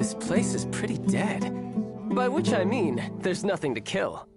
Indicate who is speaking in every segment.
Speaker 1: This place is pretty dead. By which I mean, there's nothing to kill.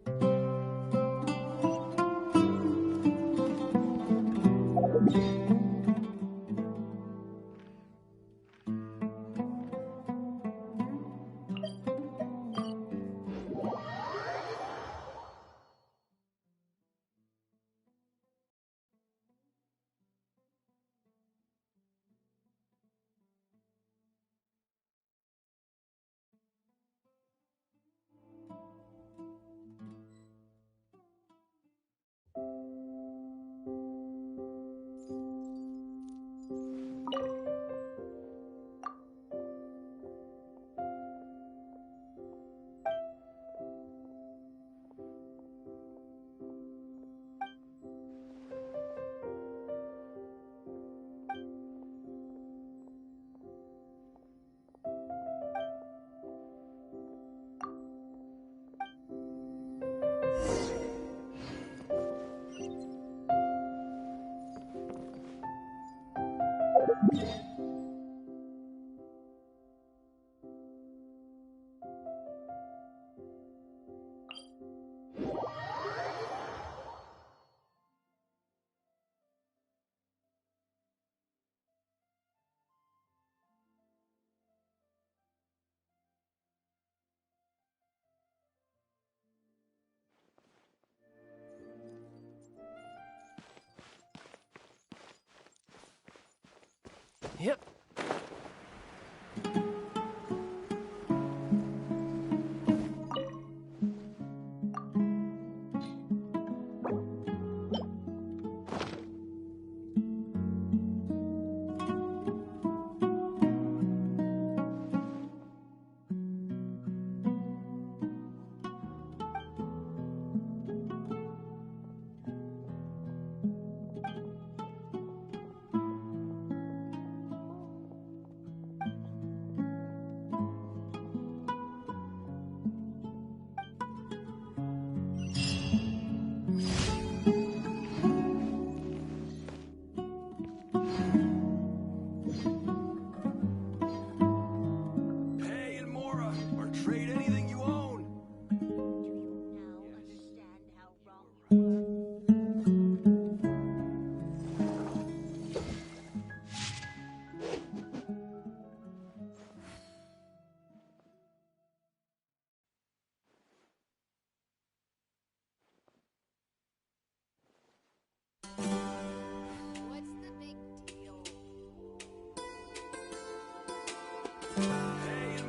Speaker 1: Yep.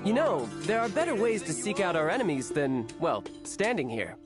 Speaker 1: You know, there are better ways to seek out our enemies than, well, standing here.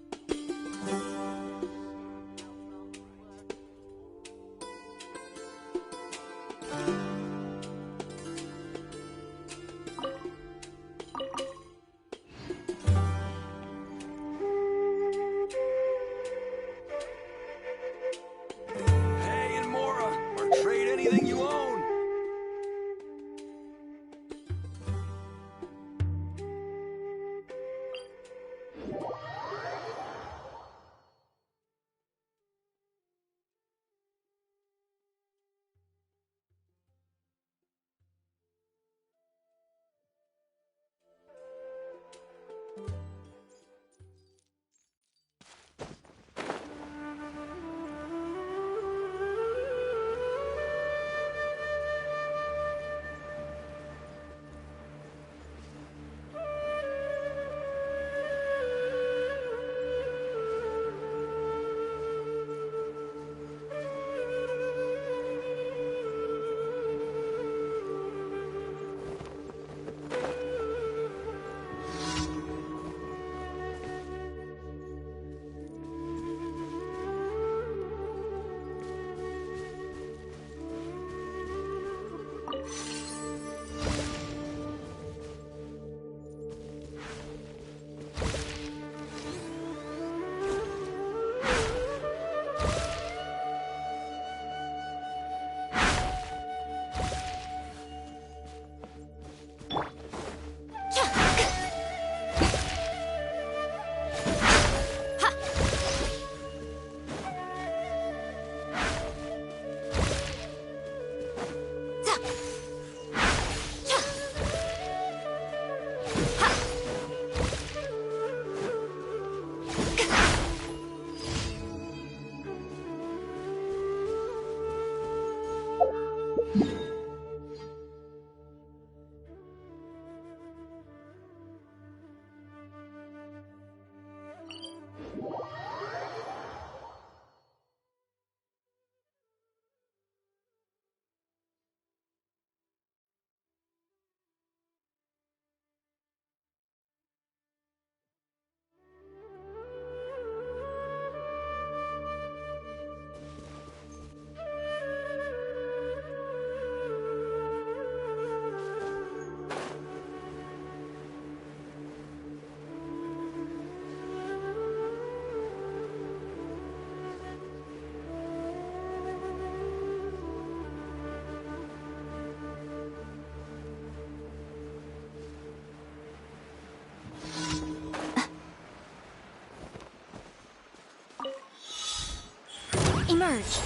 Speaker 2: emerge.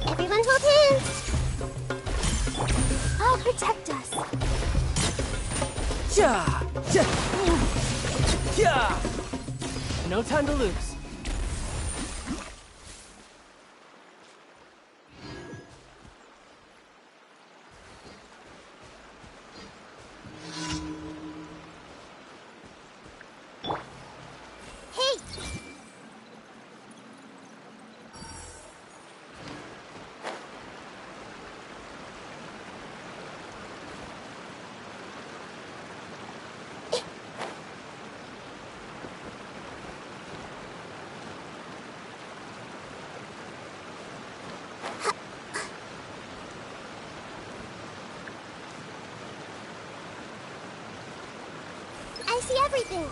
Speaker 3: Everyone hold hands. I'll protect us.
Speaker 1: Yeah! Yeah! No time to lose.
Speaker 3: I see everything.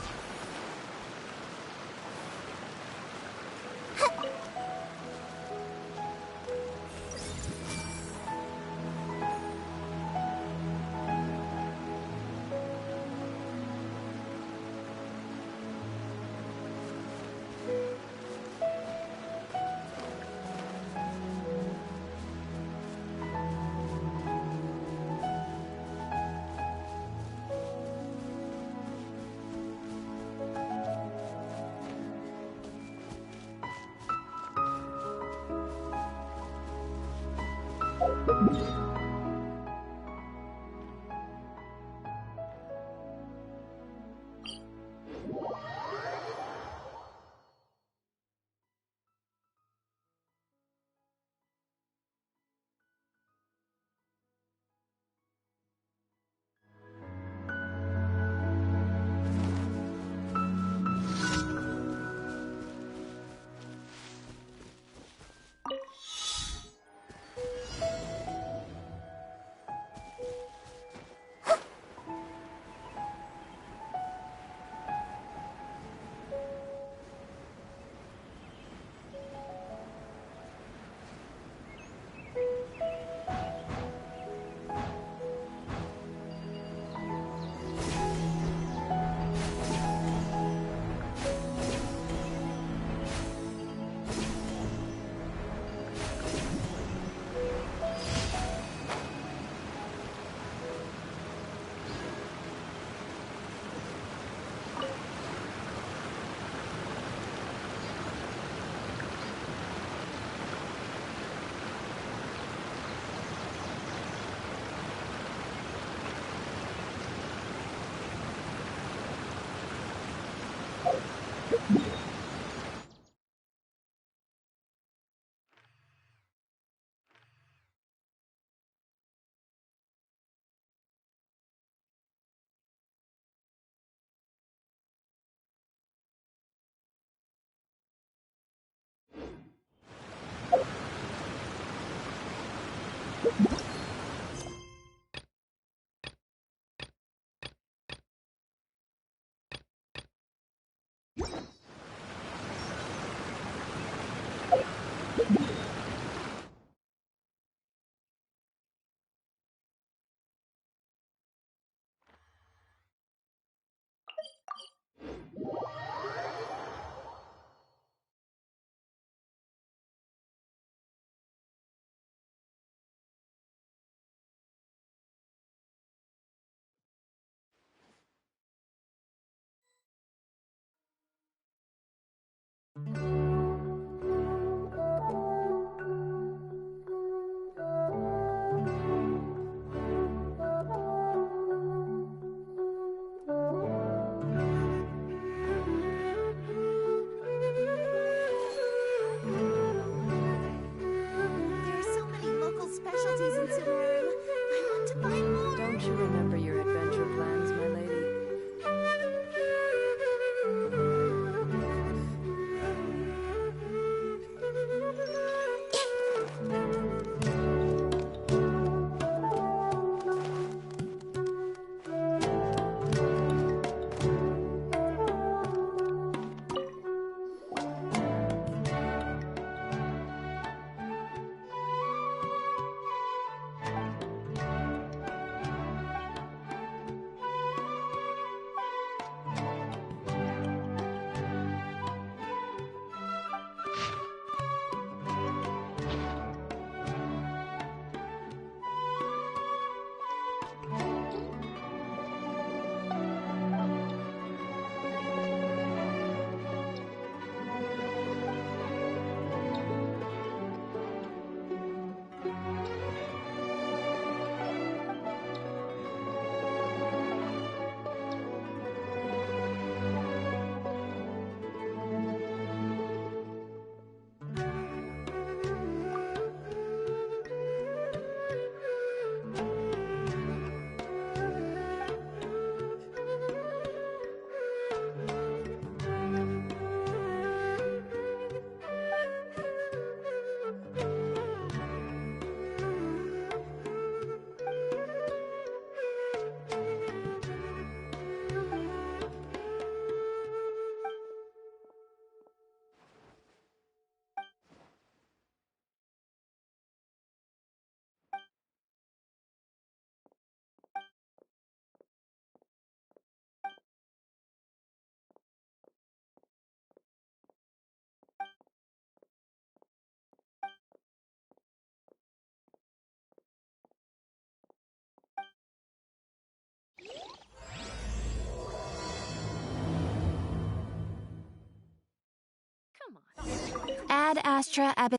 Speaker 2: Ad Astra Ab.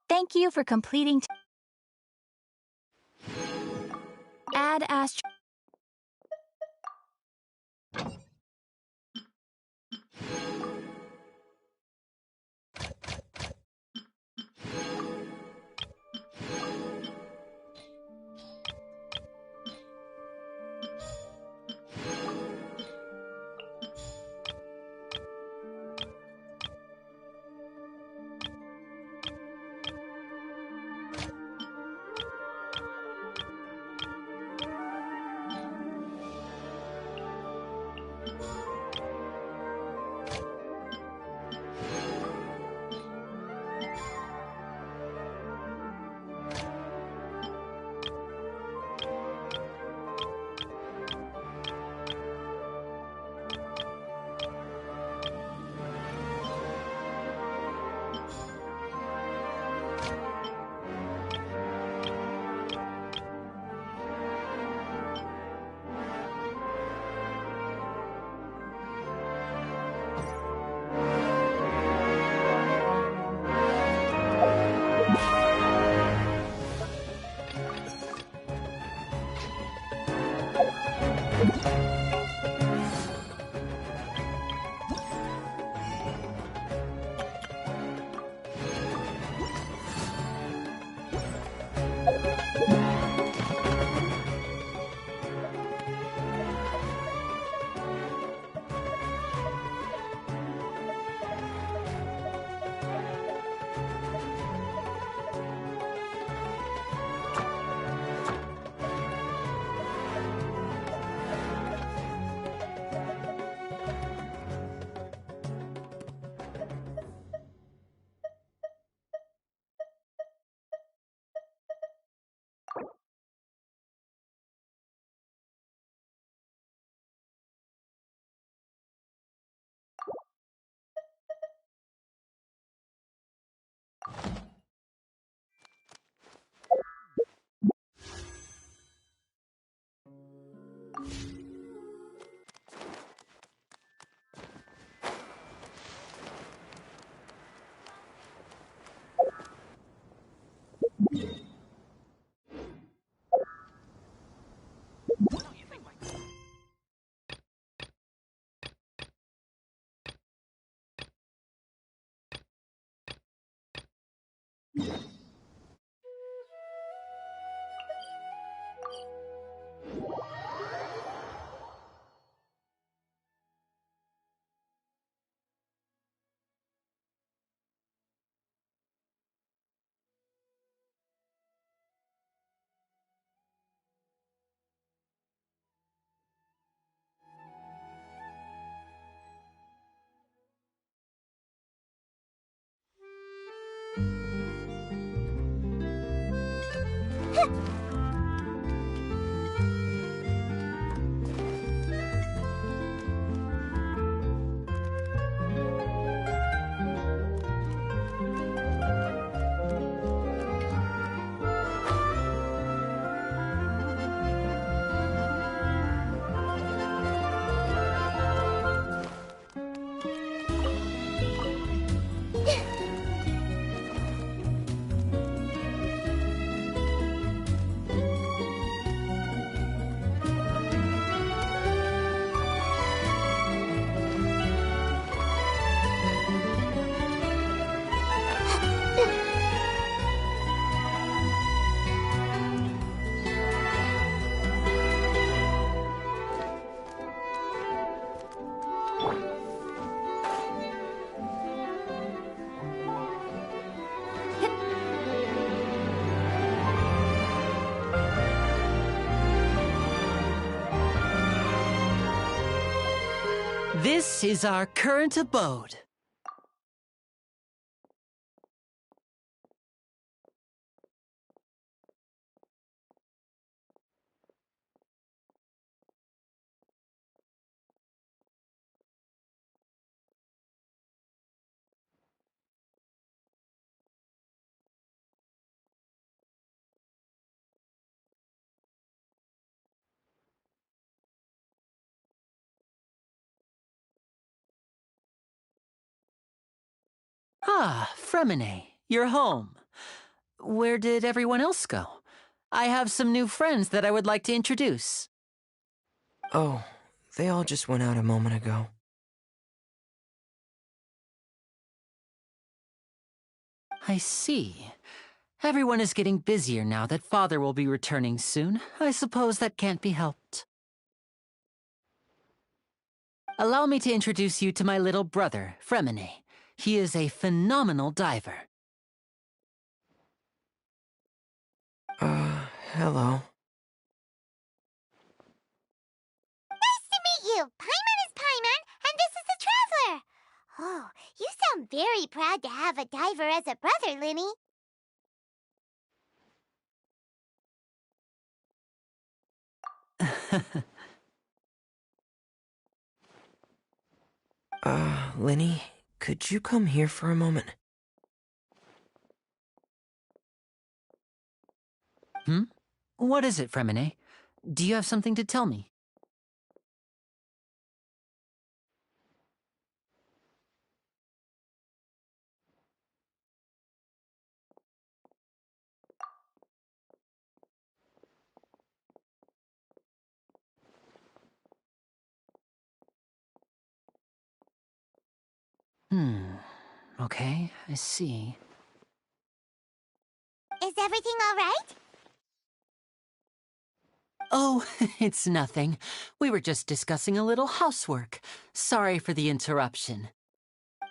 Speaker 2: Thank you for completing. Ad Astra.
Speaker 4: This is our current abode. Ah, Fremine, you're home. Where did everyone else go? I have some new friends that I would like to introduce.
Speaker 5: Oh, they all just went out a moment ago.
Speaker 4: I see. Everyone is getting busier now that Father will be returning soon. I suppose that can't be helped. Allow me to introduce you to my little brother, Fremine. He is a phenomenal diver.
Speaker 5: Hello.
Speaker 3: Nice to meet you. Paimon is Paimon, and this is the Traveler. Oh, you sound very proud to have a diver as a brother, Linny.
Speaker 5: Linny, could you come here for a moment?
Speaker 4: What is it, Fremine? Do you have something to tell me? Okay, I see.
Speaker 3: Is everything all right?
Speaker 4: Oh, it's nothing. We were just discussing a little housework. Sorry for the interruption.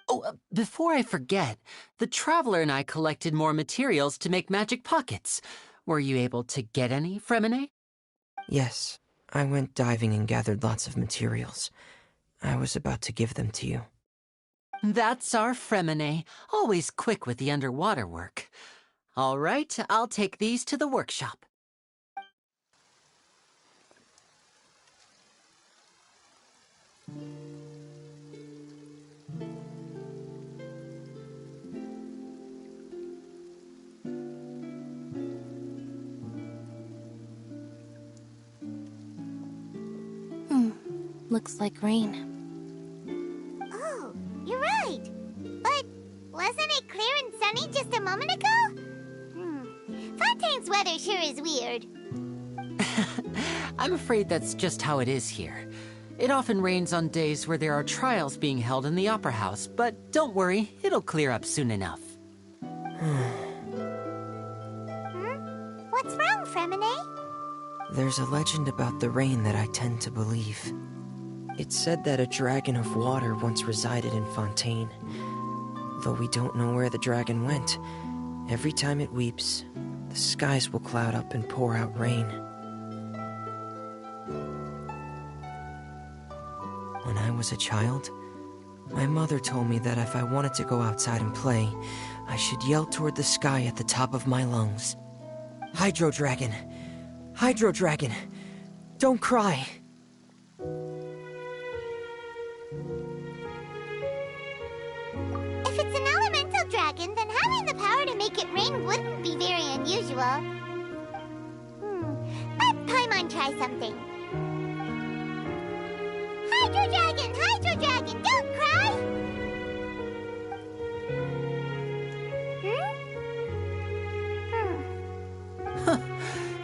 Speaker 4: Oh, before I forget, the Traveler and I collected more materials to make magic pockets. Were you able to get any, Fremine?
Speaker 5: Yes, I went diving and gathered lots of materials. I was about to give them to you.
Speaker 4: That's our Fremine, always quick with the underwater work. All right, I'll take these to the workshop.
Speaker 6: Looks like rain.
Speaker 3: Oh, you're right. But wasn't it clear and sunny just a moment ago? Fontaine's weather sure is weird.
Speaker 4: I'm afraid that's just how it is here. It often rains on days where there are trials being held in the Opera House, but don't worry, it'll clear up soon enough.
Speaker 3: What's wrong, Fremine?
Speaker 5: There's a legend about the rain that I tend to believe. It's said that a dragon of water once resided in Fontaine. Though we don't know where the dragon went, every time it weeps, the skies will cloud up and pour out rain. When I was a child, my mother told me that if I wanted to go outside and play, I should yell toward the sky at the top of my lungs. Hydro Dragon! Hydro Dragon! Don't cry!
Speaker 3: If it's an elemental dragon, then having the power to make it rain wouldn't be very unusual. Let Paimon try something. Hydro Dragon! Hydro Dragon! Don't cry!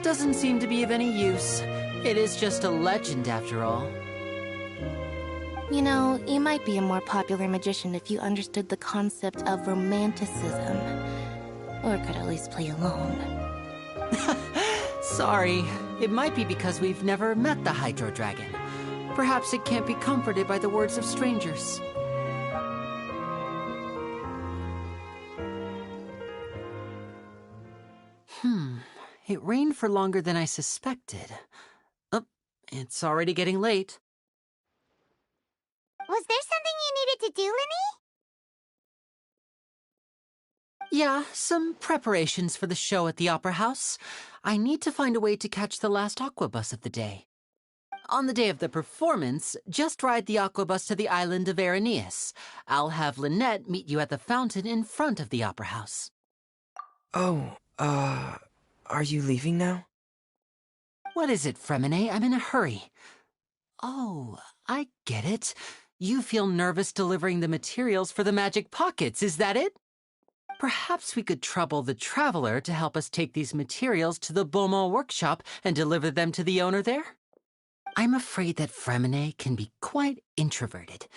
Speaker 4: Doesn't seem to be of any use. It is just a legend after all.
Speaker 6: You know, you might be a more popular magician if you understood the concept of romanticism. Or could at least play along.
Speaker 4: Sorry, it might be because we've never met the Hydro Dragon. Perhaps it can't be comforted by the words of strangers. It rained for longer than I suspected. Oh, it's already getting late.
Speaker 3: Was there something you needed to do, Linny?
Speaker 4: Yeah, some preparations for the show at the Opera House. I need to find a way to catch the last aqua bus of the day. On the day of the performance, just ride the aqua bus to the island of Araneus. I'll have Lynette meet you at the fountain in front of the Opera House.
Speaker 5: Oh, are you leaving now?
Speaker 4: What is it, Fremine? I'm in a hurry. Oh, I get it. You feel nervous delivering the materials for the magic pockets, is that it? Perhaps we could trouble the traveler to help us take these materials to the Beaumont workshop and deliver them to the owner there? I'm afraid that Fremine can be quite introverted,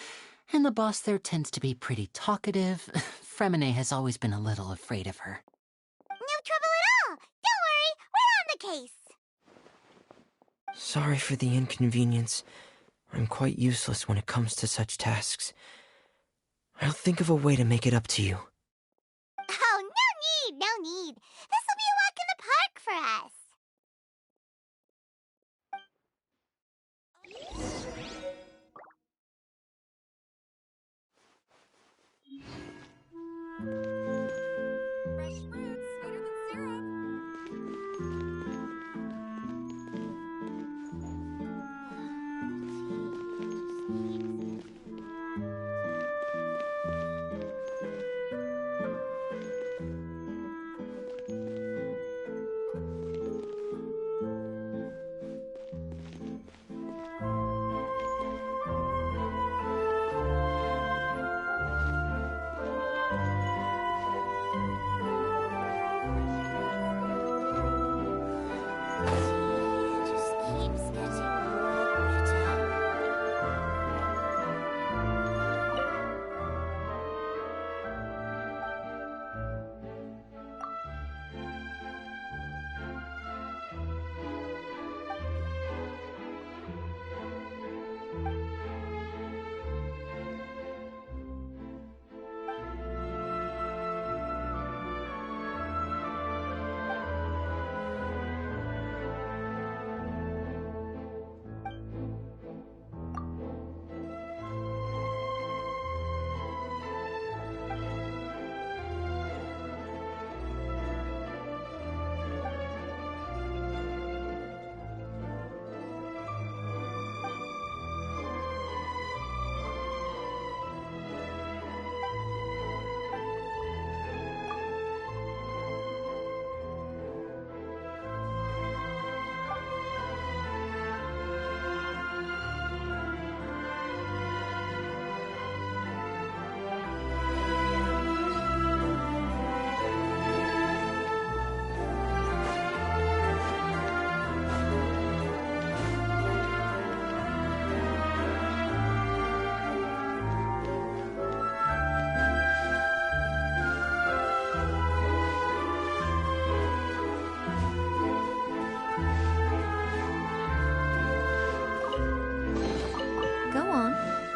Speaker 4: and the boss there tends to be pretty talkative. Fremine has always been a little afraid of her.
Speaker 3: No trouble at all! Don't worry, we're on the case!
Speaker 5: Sorry for the inconvenience. I'm quite useless when it comes to such tasks. I'll think of a way to make it up to you.
Speaker 3: Oh, no need! This will be a walk in the park for us! Fresh fruits, sweeter than syrup.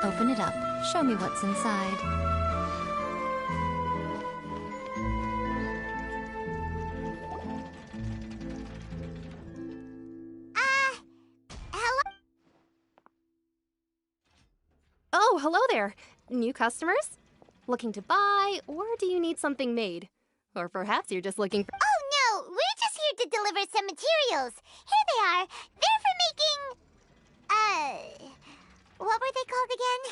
Speaker 2: Open it up. Show me what's inside.
Speaker 3: Hello?
Speaker 7: Oh, hello there. New customers? Looking to buy, or do you need something made? Or perhaps you're just looking for...
Speaker 3: Oh, no! We're just here to deliver some materials. Here they are. They're for making... what were they called again?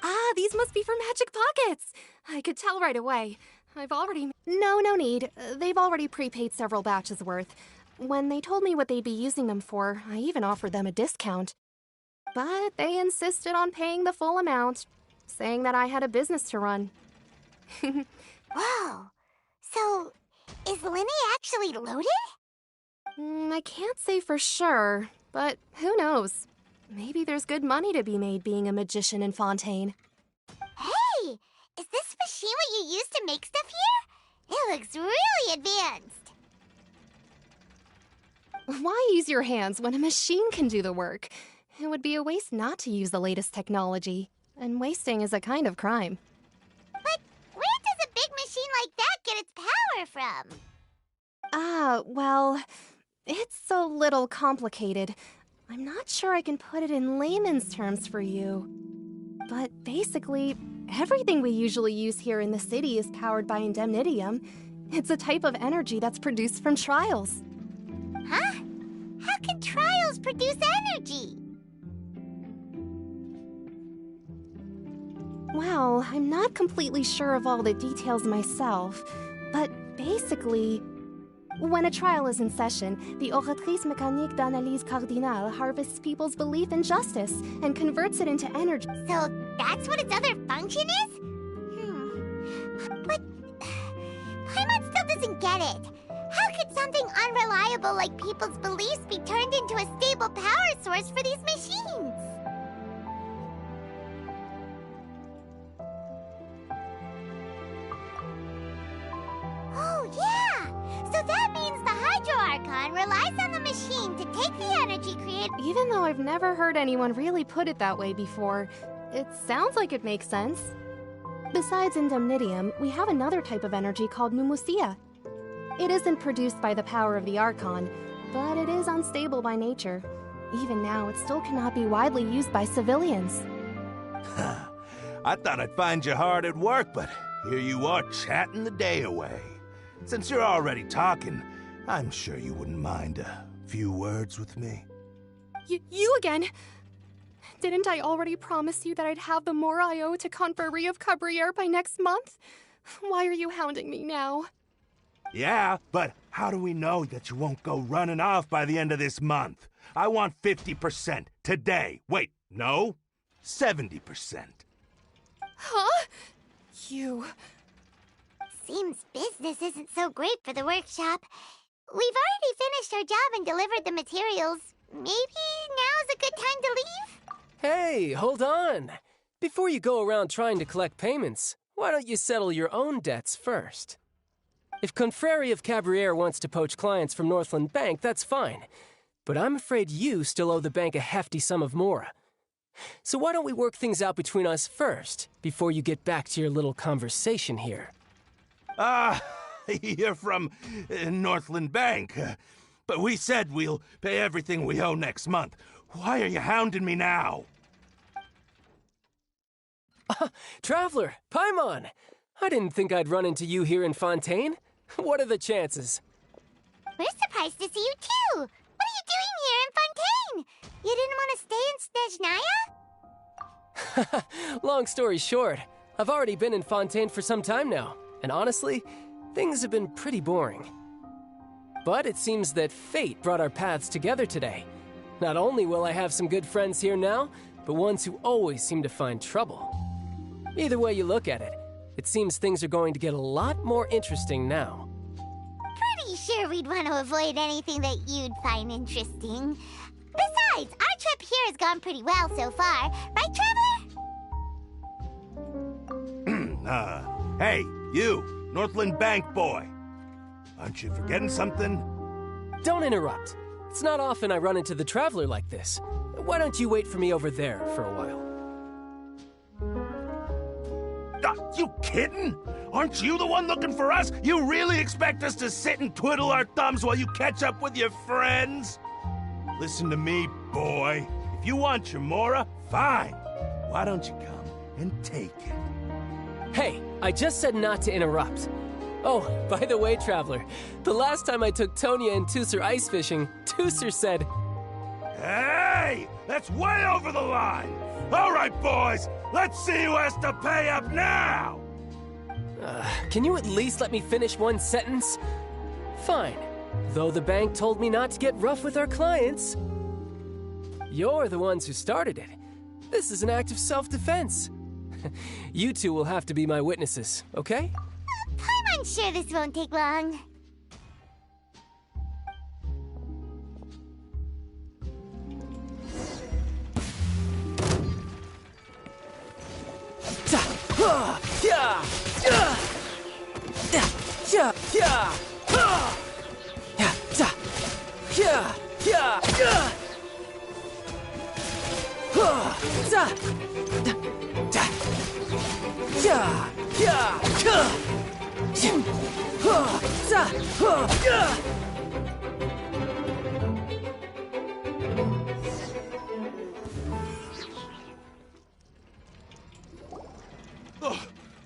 Speaker 7: Ah, these must be for magic pockets. I could tell right away. I've already... No need. They've already prepaid several batches worth. When they told me what they'd be using them for, I even offered them a discount. But they insisted on paying the full amount, saying that I had a business to run.
Speaker 3: Whoa. So, is Linny actually loaded?
Speaker 7: I can't say for sure, but who knows? Maybe there's good money to be made being a magician in Fontaine.
Speaker 3: Hey! Is this machine what you use to make stuff here? It looks really advanced.
Speaker 7: Why use your hands when a machine can do the work? It would be a waste not to use the latest technology, and wasting is a kind of crime.
Speaker 3: But where does a big machine like that get its power from?
Speaker 7: Well, it's a little complicated. I'm not sure I can put it in layman's terms for you. But basically, everything we usually use here in the city is powered by indemnitium. It's a type of energy that's produced from trials.
Speaker 3: Huh? How can trials produce energy?
Speaker 7: Well, I'm not completely sure of all the details myself, but basically, When a trial is in session, the oratrice mécanique d'analyse cardinale harvests people's belief in justice and converts it into energy.
Speaker 3: So that's what its other function is? But Paimon still doesn't get it. How could something unreliable like people's beliefs be turned into a stable power source for these machines? Oh, yeah! So that means the Hydro Archon relies on the machine to take the energy created.
Speaker 7: Even though I've never heard anyone really put it that way before, it sounds like it makes sense. Besides Indemnitium, we have another type of energy called Mumusia. It isn't produced by the power of the Archon, but it is unstable by nature. Even now, it still cannot be widely used by civilians.
Speaker 8: I thought I'd find you hard at work, but here you are chatting the day away. Since you're already talking, I'm sure you wouldn't mind a few words with me.
Speaker 7: You again? Didn't I already promise you that I'd have the more I owe to Confrérie of Cabriere by next month? Why are you hounding me now?
Speaker 8: Yeah, but how do we know that you won't go running off by the end of this month? I want 50% today. Wait, no, 70%.
Speaker 7: Huh? You...
Speaker 3: Seems business isn't so great for the workshop. We've already finished our job and delivered the materials. Maybe now's a good time to leave?
Speaker 1: Hey, hold on. Before you go around trying to collect payments, why don't you settle your own debts first? If Confrérie of Cabriere wants to poach clients from Northland Bank, that's fine. But I'm afraid you still owe the bank a hefty sum of mora. So why don't we work things out between us first, before you get back to your little conversation here?
Speaker 8: You're from Northland Bank. But we said we'll pay everything we owe next month. Why are you hounding me now?
Speaker 1: Traveler, Paimon! I didn't think I'd run into you here in Fontaine. What are the chances?
Speaker 3: We're surprised to see you too! What are you doing here in Fontaine? You didn't want to stay in Snezhnaya?
Speaker 1: Long story short, I've already been in Fontaine for some time now, and honestly, things have been pretty boring. But it seems that fate brought our paths together today. Not only will I have some good friends here now, but ones who always seem to find trouble. Either way you look at it, it seems things are going to get a lot more interesting now.
Speaker 3: Pretty sure we'd want to avoid anything that you'd find interesting. Besides, our trip here has gone pretty well so far. Right, Traveler?
Speaker 8: Hey, you, Northland Bank boy. Aren't you forgetting something?
Speaker 1: Don't interrupt. It's not often I run into the Traveler like this. Why don't you wait for me over there for a while?
Speaker 8: You kidding? Aren't you the one looking for us? You really expect us to sit and twiddle our thumbs while you catch up with your friends? Listen to me, boy. If you want your mora, fine. Why don't you come and take it?
Speaker 1: Hey, I just said not to interrupt. Oh, by the way, Traveler, the last time I took Tonya and Tusser ice fishing, Tusser said...
Speaker 8: Hey! That's way over the line! All right, boys, let's see who has to pay up now!
Speaker 1: Can you at least let me finish one sentence? Fine. Though the bank told me not to get rough with our clients. You're the ones who started it. This is an act of self-defense. You two will have to be my witnesses, okay?
Speaker 3: I'm sure this won't take long.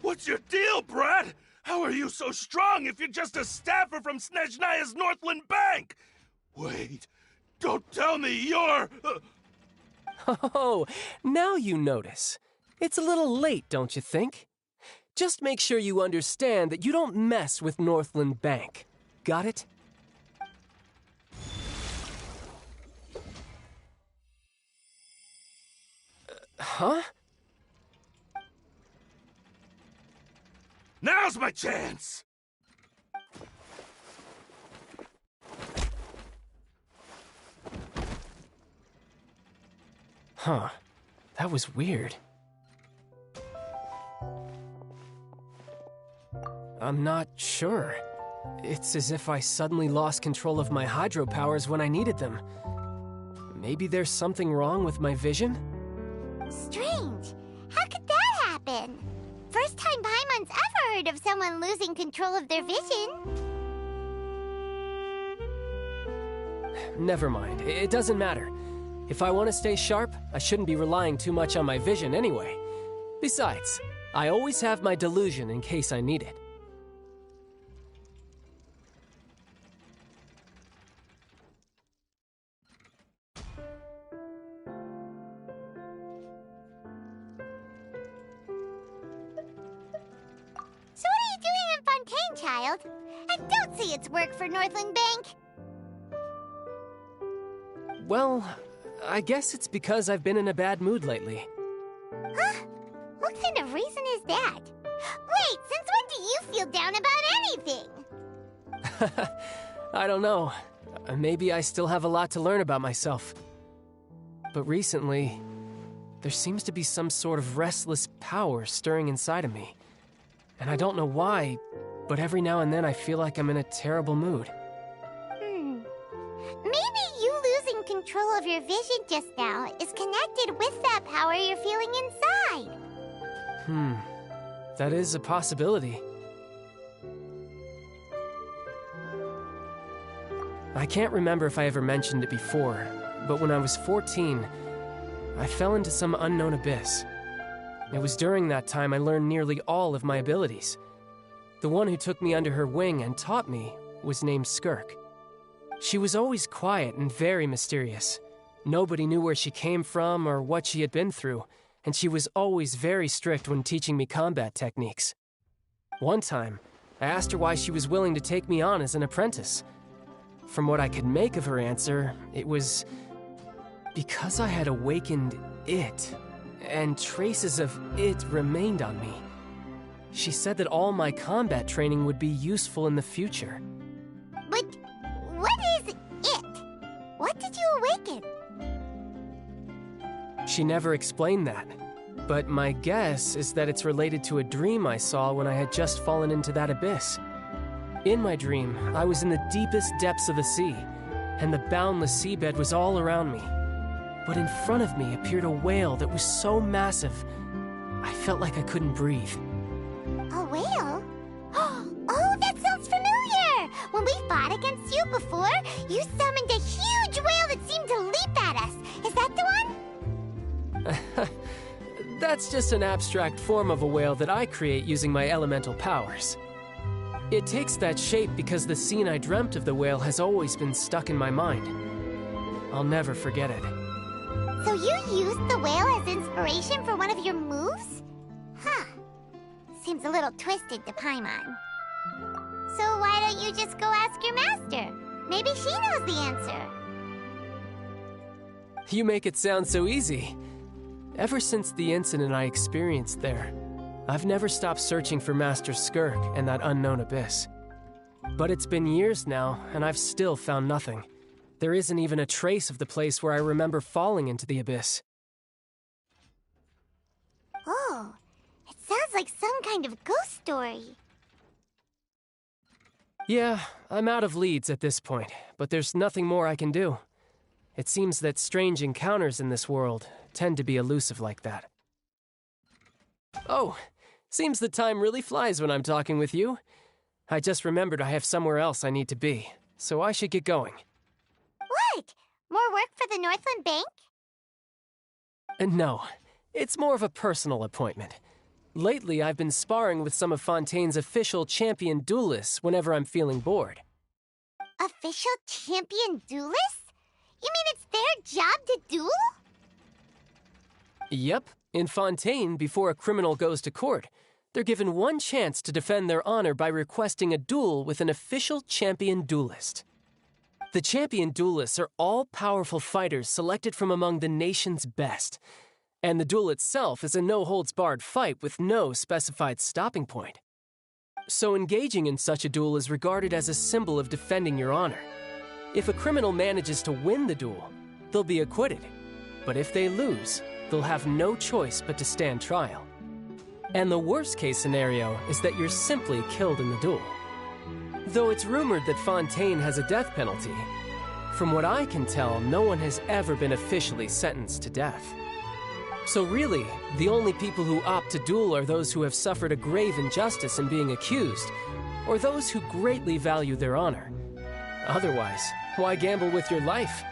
Speaker 8: What's your deal, Brad? How are you so strong if you're just a staffer from Snezhnaya's Northland Bank? Wait, don't tell me you're...
Speaker 1: Oh, now you notice. It's a little late, don't you think? Just make sure you understand that you don't mess with Northland Bank. Got it? Huh?
Speaker 8: Now's my chance!
Speaker 1: Huh. That was weird. I'm not sure. It's as if I suddenly lost control of my hydro powers when I needed them. Maybe there's something wrong with my vision?
Speaker 3: Strange. How could that happen? First time Paimon's ever heard of someone losing control of their vision.
Speaker 1: Never mind. It doesn't matter. If I want to stay sharp, I shouldn't be relying too much on my vision anyway. Besides, I always have my delusion in case I need it.
Speaker 3: So what are you doing in Fontaine, child? And don't say it's work for Northland Bank.
Speaker 1: Well, I guess it's because I've been in a bad mood lately.
Speaker 3: Huh? What kind of reason is that? Wait, since when do you feel down about anything?
Speaker 1: I don't know. Maybe I still have a lot to learn about myself. But recently, there seems to be some sort of restless power stirring inside of me. And I don't know why, but every now and then I feel like I'm in a terrible mood.
Speaker 3: Maybe you losing control of your vision just now is connected with that power you're feeling inside.
Speaker 1: That is a possibility. I can't remember if I ever mentioned it before, but when I was 14, I fell into some unknown abyss. It was during that time I learned nearly all of my abilities. The one who took me under her wing and taught me was named Skirk. She was always quiet and very mysterious. Nobody knew where she came from or what she had been through, and she was always very strict when teaching me combat techniques. One time, I asked her why she was willing to take me on as an apprentice. From what I could make of her answer, it was because I had awakened it, and traces of it remained on me. She said that all my combat training would be useful in the future.
Speaker 3: But what is it? What did you awaken?
Speaker 1: She never explained that, but my guess is that it's related to a dream I saw when I had just fallen into that abyss. In my dream, I was in the deepest depths of the sea, and the boundless seabed was all around me. But in front of me appeared a whale that was so massive, I felt like I couldn't breathe.
Speaker 3: A whale? Oh, that sounds familiar! When we fought against you before, you summoned a huge whale that seemed to leap at us. Is that the one?
Speaker 1: That's just an abstract form of a whale that I create using my elemental powers. It takes that shape because the scene I dreamt of the whale has always been stuck in my mind. I'll never forget it.
Speaker 3: So you used the whale as inspiration for one of your moves? Huh. Seems a little twisted to Paimon. So why don't you just go ask your master? Maybe she knows the answer.
Speaker 1: You make it sound so easy. Ever since the incident I experienced there, I've never stopped searching for Master Skirk and that unknown abyss. But it's been years now, and I've still found nothing. There isn't even a trace of the place where I remember falling into the abyss.
Speaker 3: Oh, it sounds like some kind of ghost story.
Speaker 1: Yeah, I'm out of leads at this point, but there's nothing more I can do. It seems that strange encounters in this world tend to be elusive like that. Oh, seems the time really flies when I'm talking with you. I just remembered I have somewhere else I need to be, so I should get going.
Speaker 3: What? More work for the Northland Bank?
Speaker 1: No, it's more of a personal appointment. Lately, I've been sparring with some of Fontaine's official champion duelists whenever I'm feeling bored.
Speaker 3: Official champion duelists? You mean it's their job to duel?
Speaker 1: Yep. In Fontaine, before a criminal goes to court, they're given one chance to defend their honor by requesting a duel with an official champion duelist. The champion duelists are all powerful fighters selected from among the nation's best. And the duel itself is a no-holds-barred fight with no specified stopping point. So engaging in such a duel is regarded as a symbol of defending your honor. If a criminal manages to win the duel, they'll be acquitted. But if they lose, they'll have no choice but to stand trial. And the worst-case scenario is that you're simply killed in the duel. Though it's rumored that Fontaine has a death penalty, from what I can tell, no one has ever been officially sentenced to death. So really, the only people who opt to duel are those who have suffered a grave injustice in being accused, or those who greatly value their honor. Otherwise, why gamble with your life?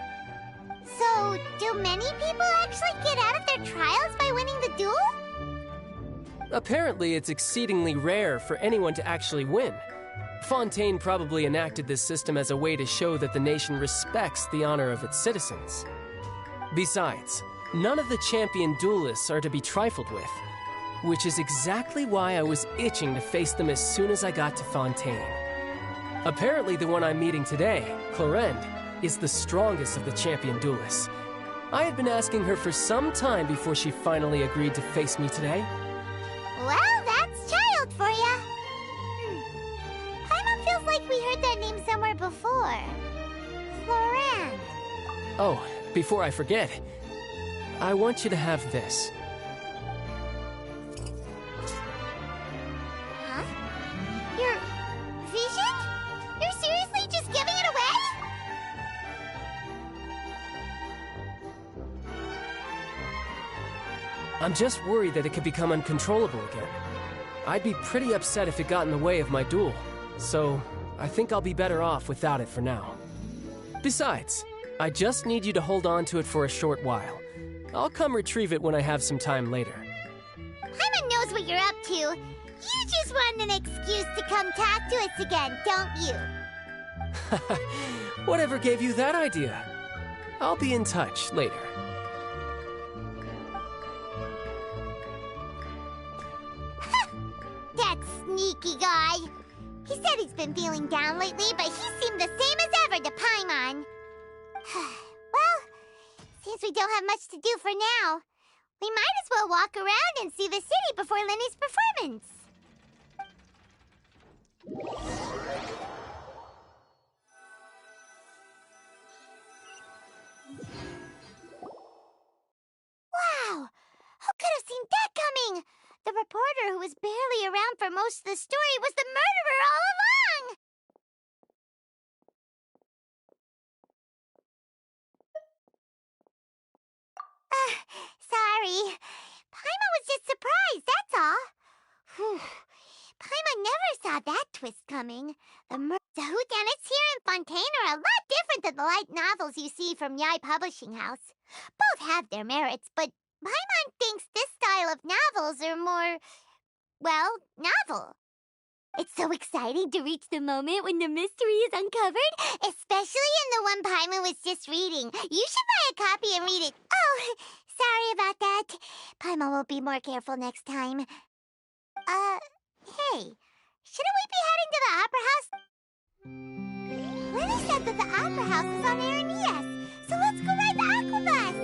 Speaker 3: So, do many people actually get out of their trials by winning the duel?
Speaker 1: Apparently, it's exceedingly rare for anyone to actually win. Fontaine probably enacted this system as a way to show that the nation respects the honor of its citizens. Besides, none of the champion duelists are to be trifled with, which is exactly why I was itching to face them as soon as I got to Fontaine. Apparently, the one I'm meeting today, Clorinde, is the strongest of the champion duelists. I had been asking her for some time before she finally agreed to face me today.
Speaker 3: Well, that's child for ya. Paimon feels like we heard that name somewhere before. Clorinde.
Speaker 1: Oh, before I forget, I want you to have this.
Speaker 3: Huh? Your vision? You're seriously just giving it away?
Speaker 1: I'm just worried that it could become uncontrollable again. I'd be pretty upset if it got in the way of my duel, so I think I'll be better off without it for now. Besides, I just need you to hold on to it for a short while. I'll come retrieve it when I have some time later.
Speaker 3: Paimon knows what you're up to. You just want an excuse to come talk to us again, don't you?
Speaker 1: Whatever gave you that idea? I'll be in touch later.
Speaker 3: That sneaky guy. He said he's been feeling down lately, but he seemed the same as ever to Paimon. Well, since we don't have much to do for now, we might as well walk around and see the city before Lenny's performance. Wow! Who could have seen that coming? The reporter who was barely around for most of the story was the murderer all along! Sorry. Paimon was just surprised, that's all. Whew. Paimon never saw that twist coming. The whodunits here in Fontaine are a lot different than the light novels you see from Yai Publishing House. Both have their merits, but Paimon thinks this style of novels are more, well, novel. It's so exciting to reach the moment when the mystery is uncovered, especially in the one Paimon was just reading. You should buy a copy and read it. Oh, sorry about that. Paimon will be more careful next time. Hey, shouldn't we be heading to the Opera House? Lenny said that the Opera House is on Aranias, so let's go ride the Aquabus.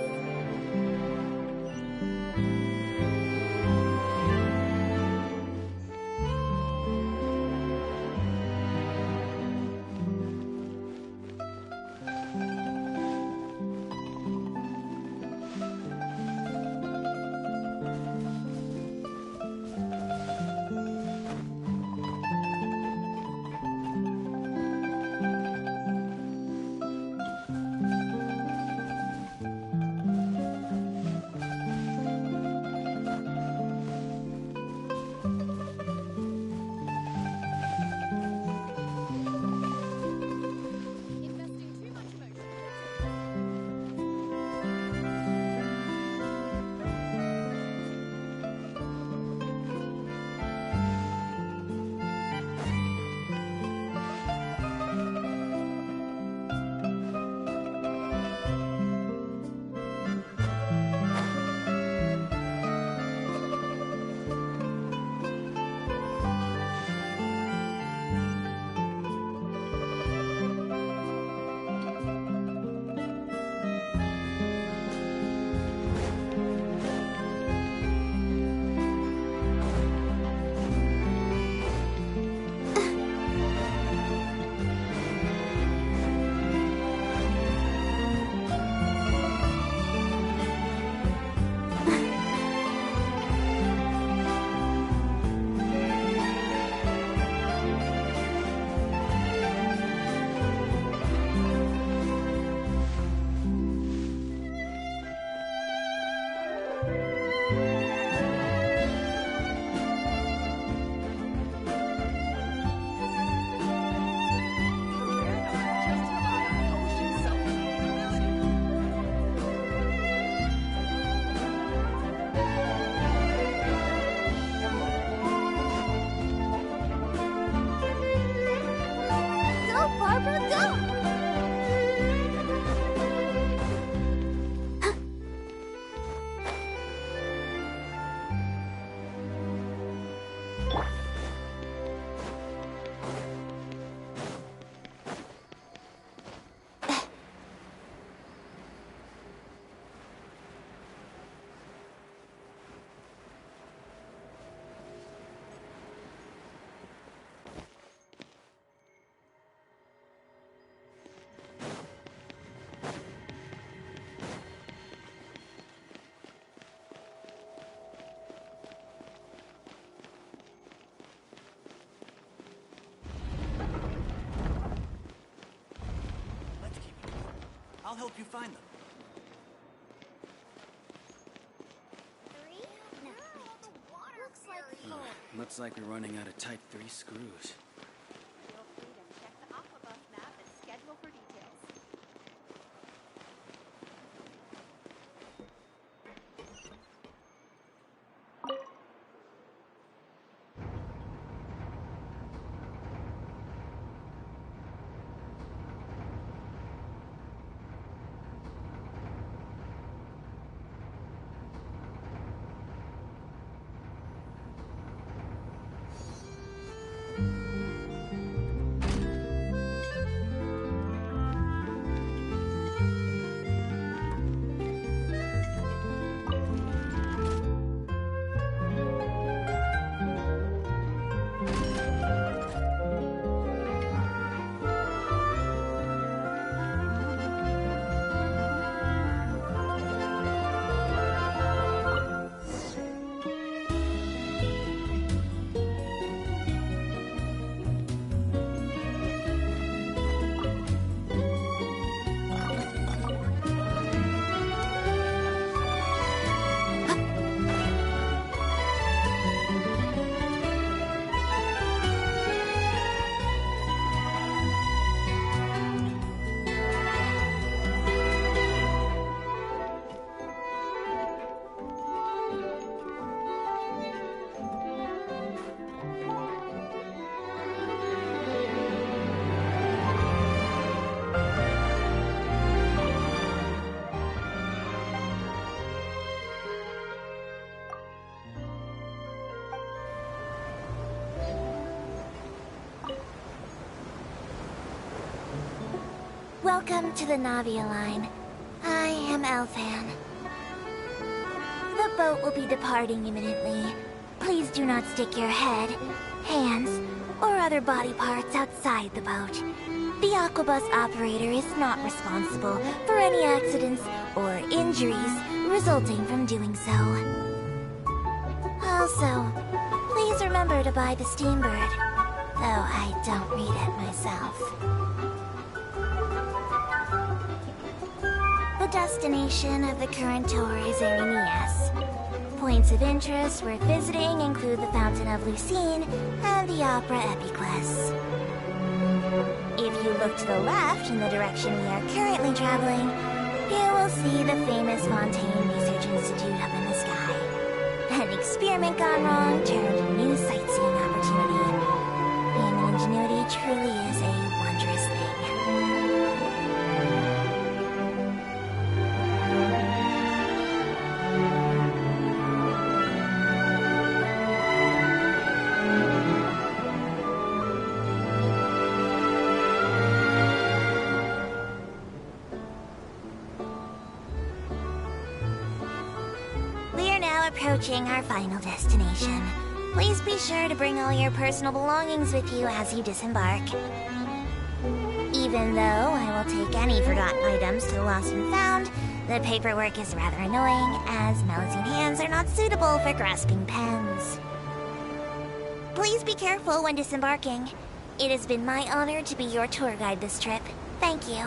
Speaker 9: I'll help you find them. Looks like we're running out of Type 3 screws.
Speaker 10: Feel free to check the Aquabus map and schedule for details.
Speaker 3: Welcome to the Navia line. I am Elfan. The boat will be departing imminently. Please do not stick your head, hands, or other body parts outside the boat. The Aquabus operator is not responsible for any accidents or injuries resulting from doing so. Also, please remember to buy the Steambird, though I don't read it myself. The destination of the current tour is Erinias. Points of interest worth visiting include the Fountain of Lucine and the Opera Epiclese. If you look to the left in the direction we are currently traveling, you will see the famous Fontaine Research Institute up in the sky. An experiment gone wrong turned a new sightseeing opportunity. Human ingenuity truly is a wondrous thing. Approaching our final destination. Please be sure to bring all your personal belongings with you as you disembark. Even though I will take any forgotten items to the lost and found, the paperwork is rather annoying, as Melusine hands are not suitable for grasping pens. Please be careful when disembarking. It has been my honor to be your tour guide this trip. Thank you.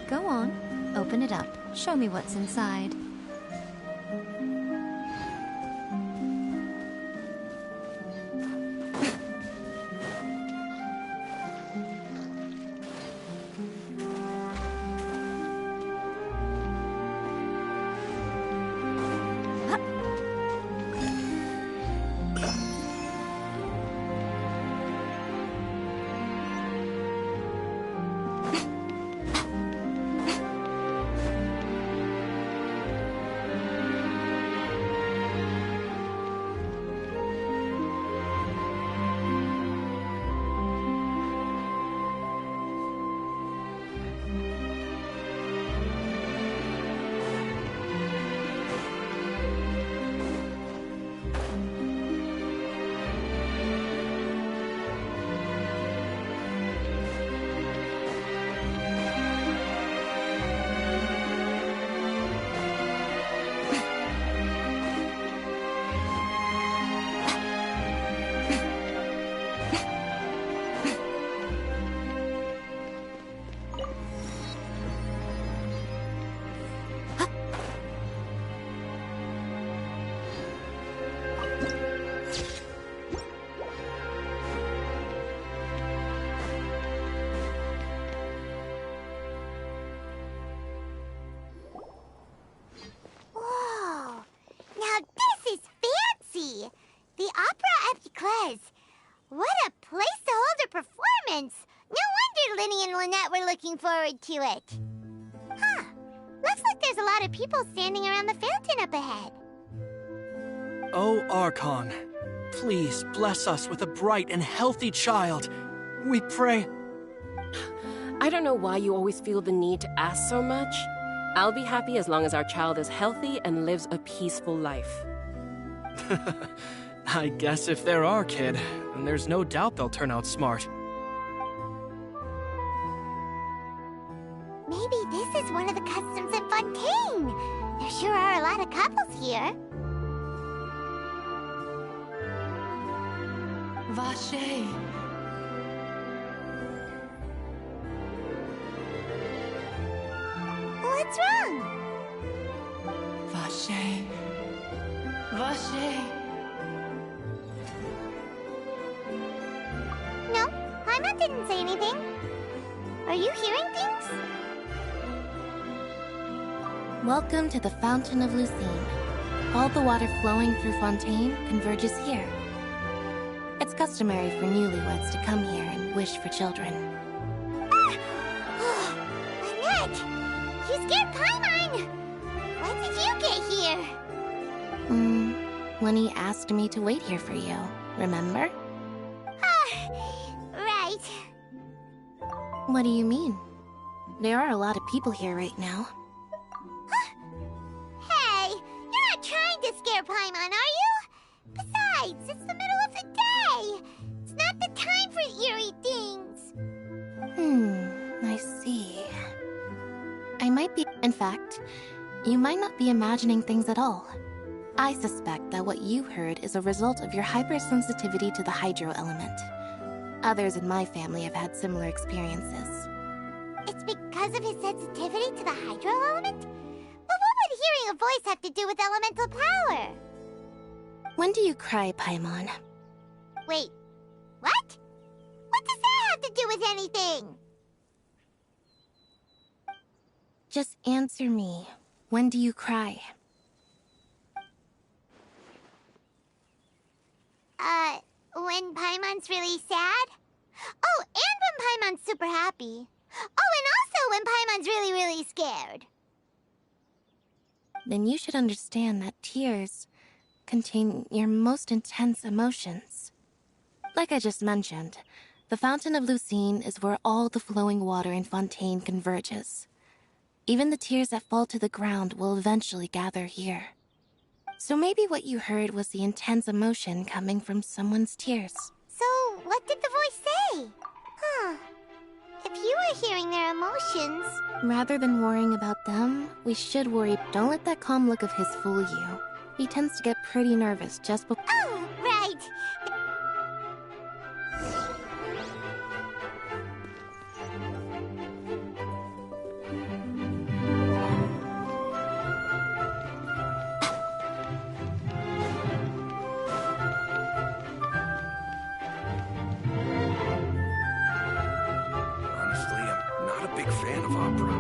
Speaker 2: Go on, open it up. Show me what's inside.
Speaker 3: The Opera Epiclese. What a place to hold a performance. No wonder Linny and Lynette were looking forward to it. Huh. Looks like there's a lot of people standing around the fountain up ahead.
Speaker 11: Oh, Archon, please bless us with a bright and healthy child. We pray.
Speaker 12: I don't know why you always feel the need to ask so much. I'll be happy as long as our child is healthy and lives a peaceful life.
Speaker 11: I guess if they're our kid, then there's no doubt they'll turn out smart.
Speaker 3: Maybe this is one of the customs in Fontaine. There sure are a lot of couples here.
Speaker 13: Vache.
Speaker 3: What's wrong?
Speaker 13: Vache. Vache.
Speaker 3: No, Paimon didn't say anything. Are you hearing things?
Speaker 6: Welcome to the Fountain of Lucine. All the water flowing through Fontaine converges here. It's customary for newlyweds to come here and wish for children.
Speaker 3: Lynette! You scared Paimon! When did you get here?
Speaker 6: Lenny asked me to wait here for you, remember?
Speaker 3: Right.
Speaker 6: What do you mean? There are a lot of people here right now.
Speaker 3: Hey, you're not trying to scare Paimon, are you? Besides, it's the middle of the day. It's not the time for eerie things.
Speaker 6: I see. I might be... In fact, you might not be imagining things at all. I suspect that what you heard is a result of your hypersensitivity to the hydro element. Others in my family have had similar experiences.
Speaker 3: It's because of his sensitivity to the hydro element? But what would hearing a voice have to do with elemental power?
Speaker 6: When do you cry, Paimon?
Speaker 3: Wait, what? What does that have to do with anything?
Speaker 6: Just answer me. When do you cry?
Speaker 3: When Paimon's really sad? Oh, and when Paimon's super happy. Oh, and also when Paimon's really, really scared.
Speaker 6: Then you should understand that tears contain your most intense emotions. Like I just mentioned, the Fountain of Lucine is where all the flowing water in Fontaine converges. Even the tears that fall to the ground will eventually gather here. So maybe what you heard was the intense emotion coming from someone's tears.
Speaker 3: So, what did the voice say? Huh. If you were hearing their emotions...
Speaker 6: Rather than worrying about them, we should worry. Don't let that calm look of his fool you. He tends to get pretty nervous just before...
Speaker 3: Oh, right.
Speaker 8: Honestly, I'm not a big fan of opera.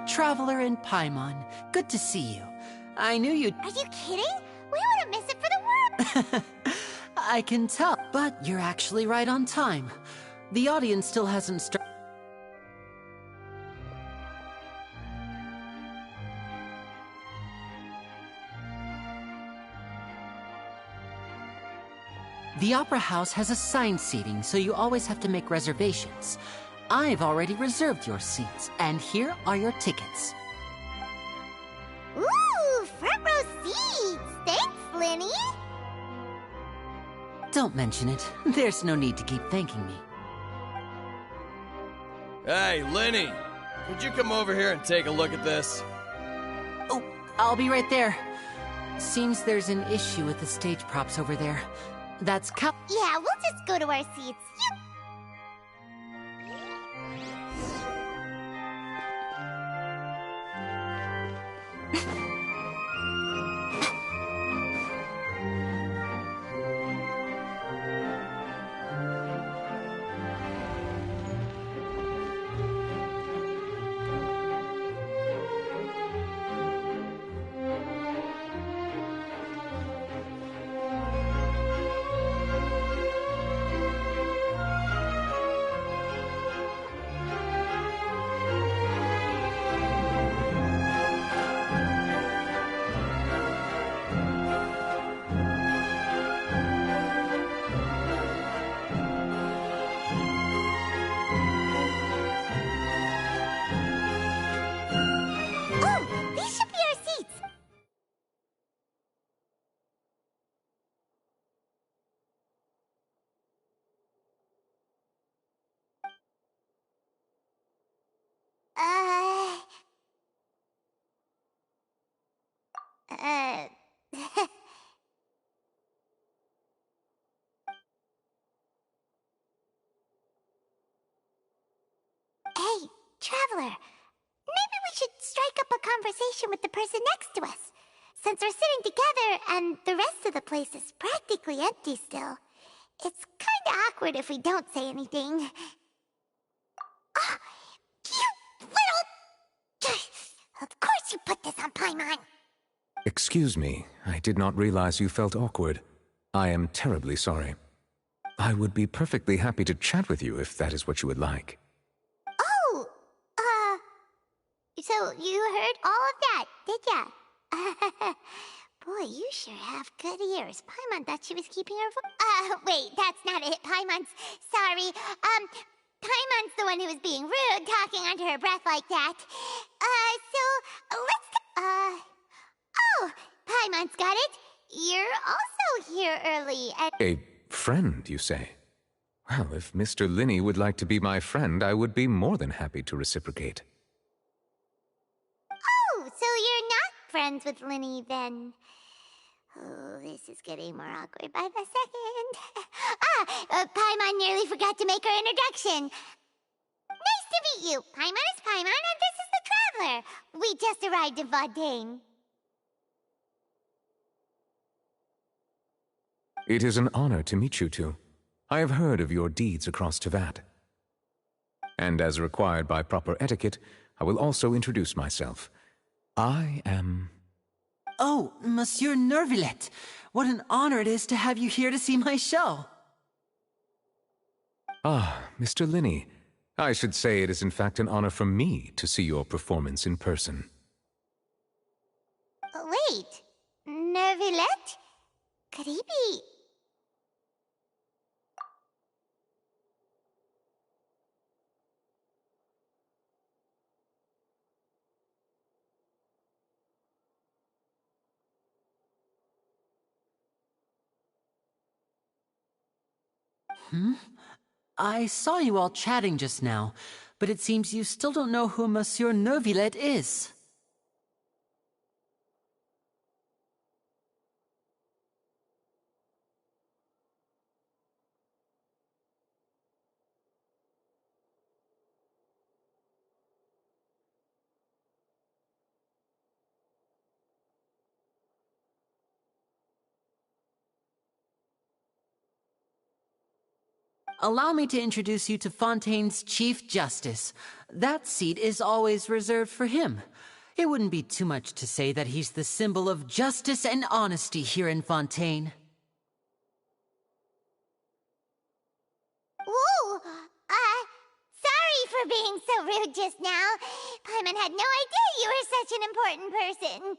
Speaker 4: Traveler in Paimon, good to see you. I knew you'd...
Speaker 3: Are you kidding? We wouldn't miss it for the world.
Speaker 4: I can tell, but you're actually right on time. The audience still hasn't started. The Opera House has assigned seating, so you always have to make reservations. I've already reserved your seats, and here are your tickets.
Speaker 3: Ooh, front row seats! Thanks, Lenny!
Speaker 4: Don't mention it. There's no need to keep thanking me.
Speaker 14: Hey, Lenny! Could you come over here and take a look at this?
Speaker 4: Oh, I'll be right there. Seems there's an issue with the stage props over there. That's
Speaker 3: Yeah, we'll just go to our seats. Traveler, maybe we should strike up a conversation with the person next to us. Since we're sitting together and the rest of the place is practically empty still, it's kinda awkward if we don't say anything. Ah, you little... Of course you put this on Paimon!
Speaker 15: Excuse me, I did not realize you felt awkward. I am terribly sorry. I would be perfectly happy to chat with you if that is what you would like.
Speaker 3: Oh, so you heard all of that, did ya? Boy, you sure have good ears. Paimon thought she was keeping her wait, that's not it. Paimon's... Sorry. Paimon's the one who was being rude, talking under her breath like that. So, let's... Oh, Paimon's got it. You're also here early and...
Speaker 15: A friend, you say? Well, if Mr. Linney would like to be my friend, I would be more than happy to reciprocate.
Speaker 3: Oh, so you're not friends with Linney, then? Oh, this is getting more awkward by the second. Paimon nearly forgot to make her introduction. Nice to meet you. Paimon is Paimon, and this is the Traveler. We just arrived in Fontaine.
Speaker 15: It is an honor to meet you two. I have heard of your deeds across Tevat. And as required by proper etiquette, I will also introduce myself. I am...
Speaker 4: Oh, Monsieur Nervillet. What an honor it is to have you here to see my show.
Speaker 15: Ah, Mr. Linney. I should say it is in fact an honor for me to see your performance in person.
Speaker 3: Wait, Nervillet? Could he be...
Speaker 4: I saw you all chatting just now, but it seems you still don't know who Monsieur Nervillet is. Allow me to introduce you to Fontaine's Chief Justice. That seat is always reserved for him. It wouldn't be too much to say that he's the symbol of justice and honesty here in Fontaine.
Speaker 3: Whoa! Sorry for being so rude just now. Paimon had no idea you were such an important person.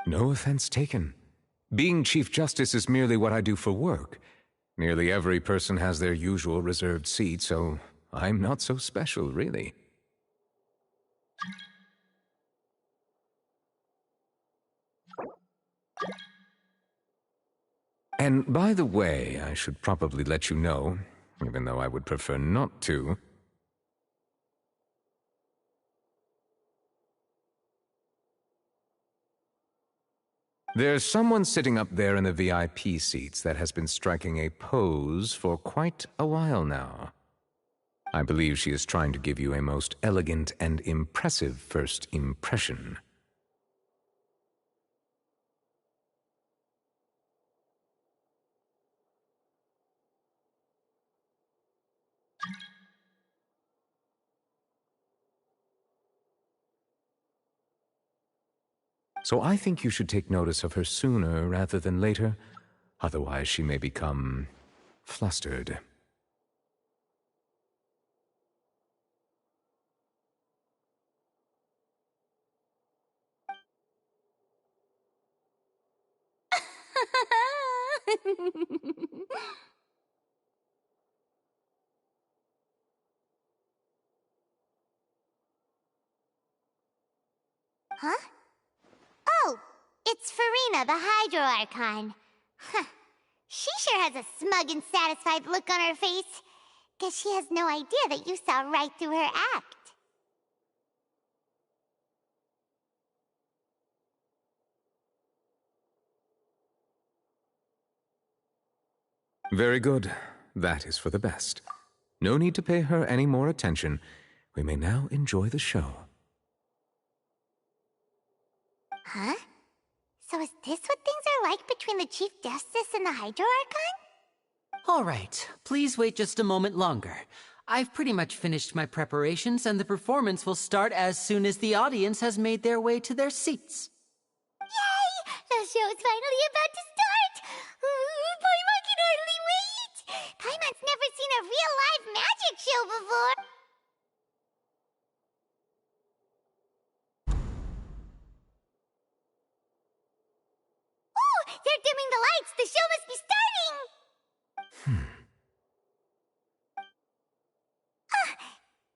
Speaker 15: No offense taken. Being Chief Justice is merely what I do for work. Nearly every person has their usual reserved seat, so I'm not so special, really. And by the way, I should probably let you know, even though I would prefer not to. There's someone sitting up there in the VIP seats that has been striking a pose for quite a while now. I believe she is trying to give you a most elegant and impressive first impression. So I think you should take notice of her sooner rather than later. Otherwise, she may become flustered.
Speaker 3: Huh? Oh, it's Farina, the Hydro Archon. Huh. She sure has a smug and satisfied look on her face. Guess she has no idea that you saw right through her act.
Speaker 15: Very good. That is for the best. No need to pay her any more attention. We may now enjoy the show.
Speaker 3: Huh? So is this what things are like between the Chief Justice and the Hydro Archon?
Speaker 4: All right, please wait just a moment longer. I've pretty much finished my preparations, and the performance will start as soon as the audience has made their way to their seats.
Speaker 3: Yay! The show is finally about to start! Paimon can hardly wait! Paimon's never seen a real live magic show before! Oh! They're dimming the lights! The show must be starting!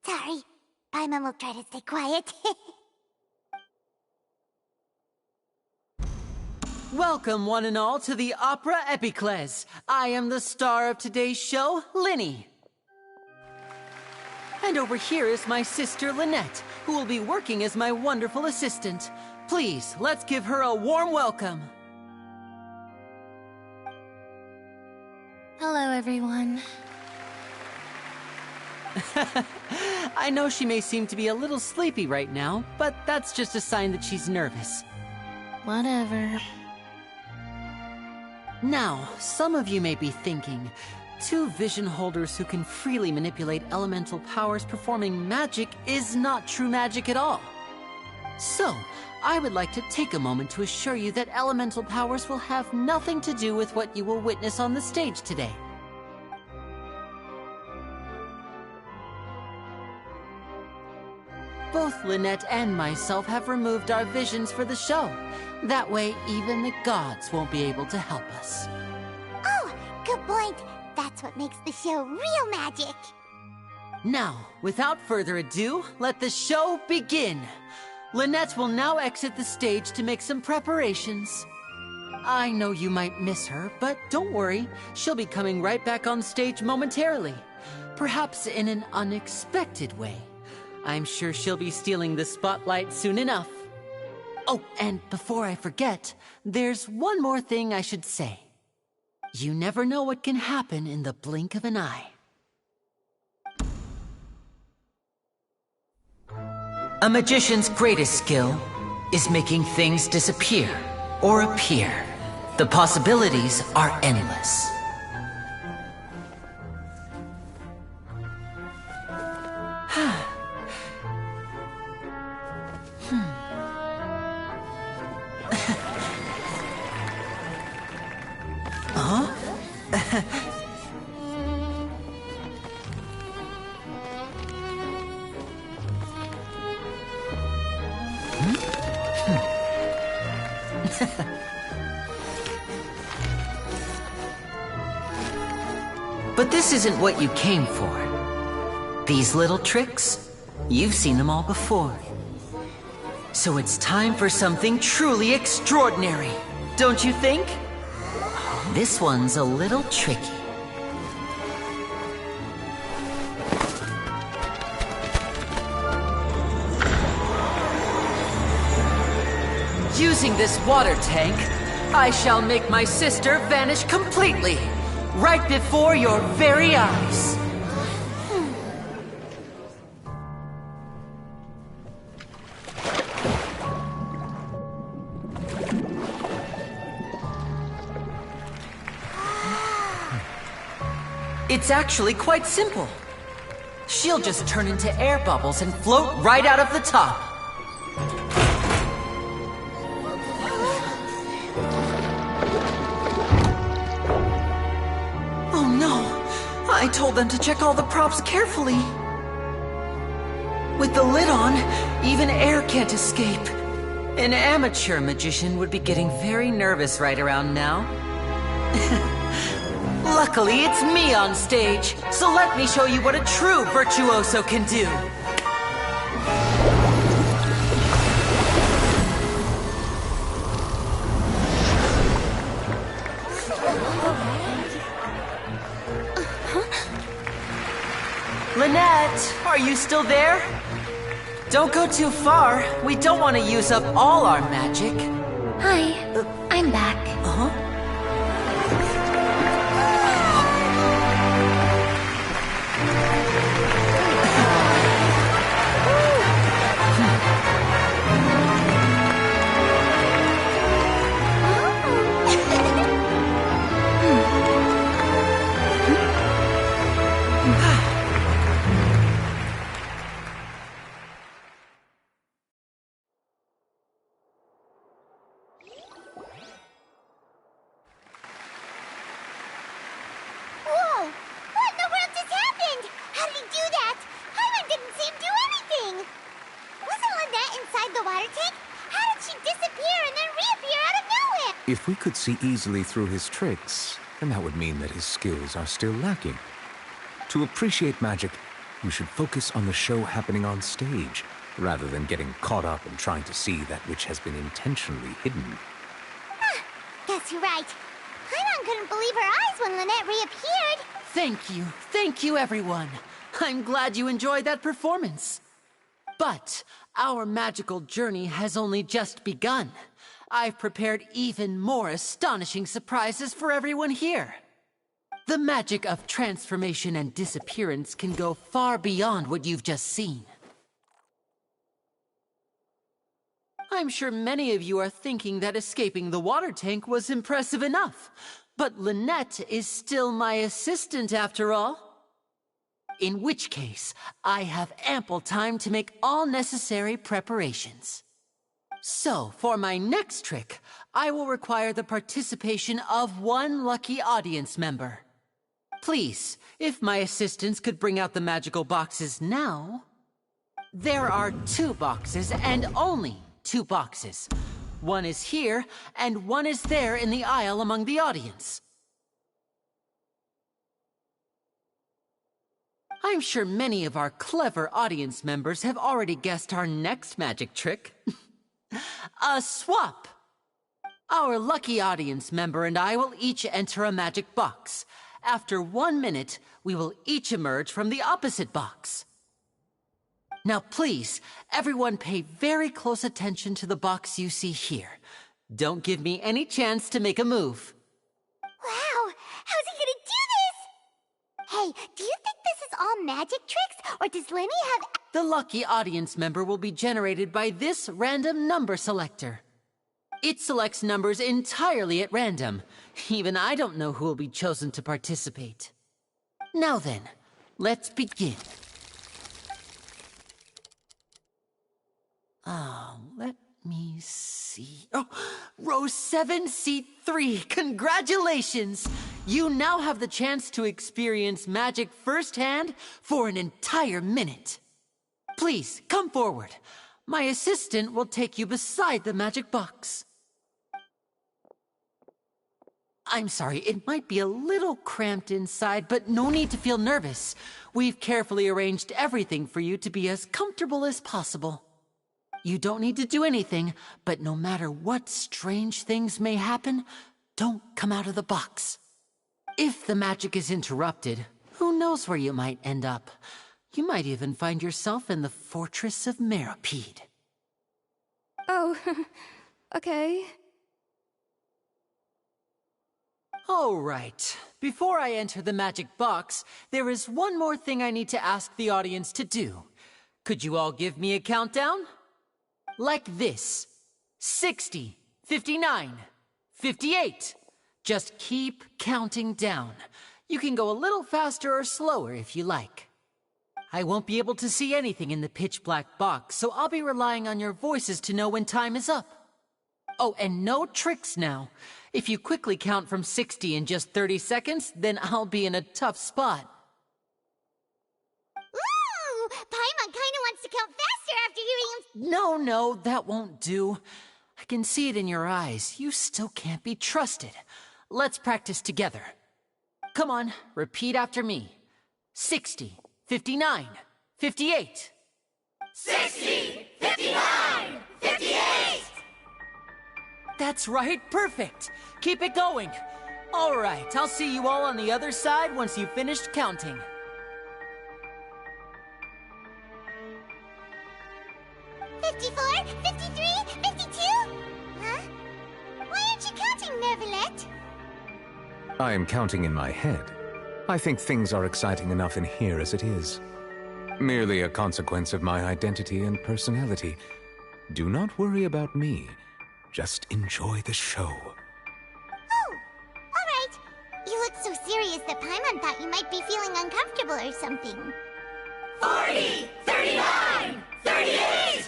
Speaker 3: Sorry. Paimon will try to stay quiet.
Speaker 4: Welcome, one and all, to the Opera Epiclese. I am the star of today's show, Linny. And over here is my sister, Lynette, who will be working as my wonderful assistant. Please, let's give her a warm welcome.
Speaker 6: Hello, everyone.
Speaker 4: I know she may seem to be a little sleepy right now, but that's just a sign that she's nervous.
Speaker 6: Whatever.
Speaker 4: Now, some of you may be thinking, two vision holders who can freely manipulate elemental powers performing magic is not true magic at all. So, I would like to take a moment to assure you that elemental powers will have nothing to do with what you will witness on the stage today. Both Lynette and myself have removed our visions for the show. That way, even the gods won't be able to help us.
Speaker 3: Oh, good point. That's what makes the show real magic.
Speaker 4: Now, without further ado, let the show begin. Lynette will now exit the stage to make some preparations. I know you might miss her, but don't worry. She'll be coming right back on stage momentarily. Perhaps in an unexpected way. I'm sure she'll be stealing the spotlight soon enough. Oh, and before I forget, there's one more thing I should say. You never know what can happen in the blink of an eye. A magician's greatest skill is making things disappear or appear. The possibilities are endless. But this isn't what you came for. These little tricks, you've seen them all before. So it's time for something truly extraordinary, don't you think? This one's a little tricky. Using this water tank, I shall make my sister vanish completely, right before your very eyes. It's actually quite simple. She'll just turn into air bubbles and float right out of the top. Oh no! I told them to check all the props carefully. With the lid on, even air can't escape. An amateur magician would be getting very nervous right around now. Luckily, it's me on stage, so let me show you what a true virtuoso can do. Lynette, are you still there? Don't go too far. We don't want to use up all our magic.
Speaker 6: Hi, I'm back.
Speaker 15: If we could see easily through his tricks, then that would mean that his skills are still lacking. To appreciate magic, you should focus on the show happening on stage, rather than getting caught up in trying to see that which has been intentionally hidden.
Speaker 3: Guess you're right. Paimon couldn't believe her eyes when Lynette reappeared.
Speaker 4: Thank you everyone. I'm glad you enjoyed that performance. But our magical journey has only just begun. I've prepared even more astonishing surprises for everyone here. The magic of transformation and disappearance can go far beyond what you've just seen. I'm sure many of you are thinking that escaping the water tank was impressive enough, but Lynette is still my assistant after all. In which case, I have ample time to make all necessary preparations. So, for my next trick, I will require the participation of one lucky audience member. Please, if my assistants could bring out the magical boxes now. There are 2 boxes, and only 2 boxes. One is here, and one is there in the aisle among the audience. I'm sure many of our clever audience members have already guessed our next magic trick. A swap! Our lucky audience member and I will each enter a magic box. After 1 minute, we will each emerge from the opposite box. Now please, everyone pay very close attention to the box you see here. Don't give me any chance to make a move.
Speaker 3: Wow, how's he gonna do this? Hey, do you think this is all magic tricks, or does Lenny have...
Speaker 4: The lucky audience member will be generated by this random number selector. It selects numbers entirely at random. Even I don't know who will be chosen to participate. Now then, let's begin. Let me see. Oh, row 7, seat 3. Congratulations! You now have the chance to experience magic firsthand for an entire minute. Please, come forward. My assistant will take you beside the magic box. I'm sorry, it might be a little cramped inside, but no need to feel nervous. We've carefully arranged everything for you to be as comfortable as possible. You don't need to do anything, but no matter what strange things may happen, don't come out of the box. If the magic is interrupted, who knows where you might end up? You might even find yourself in the Fortress of Meropide.
Speaker 7: Oh, okay.
Speaker 4: All right. Before I enter the magic box, there is one more thing I need to ask the audience to do. Could you all give me a countdown? Like this. 60, 59, 58. Just keep counting down. You can go a little faster or slower if you like. I won't be able to see anything in the pitch-black box, so I'll be relying on your voices to know when time is up. Oh, and no tricks now. If you quickly count from 60 in just 30 seconds, then I'll be in a tough spot.
Speaker 3: Ooh! Paimon kinda wants to count faster after hearing him...
Speaker 4: No, that won't do. I can see it in your eyes. You still can't be trusted. Let's practice together. Come on, repeat after me. 60, 59, 58.
Speaker 16: 60, 59, 58!
Speaker 4: That's right, perfect. Keep it going. All right, I'll see you all on the other side once you've finished counting.
Speaker 3: $54, $53, $52? Huh? Why aren't you counting, Neverlet?
Speaker 15: I am counting in my head. I think things are exciting enough in here as it is. Merely a consequence of my identity and personality. Do not worry about me. Just enjoy the show.
Speaker 3: Oh, all right. You look so serious that Paimon thought you might be feeling uncomfortable or something.
Speaker 16: 40, 39, 38!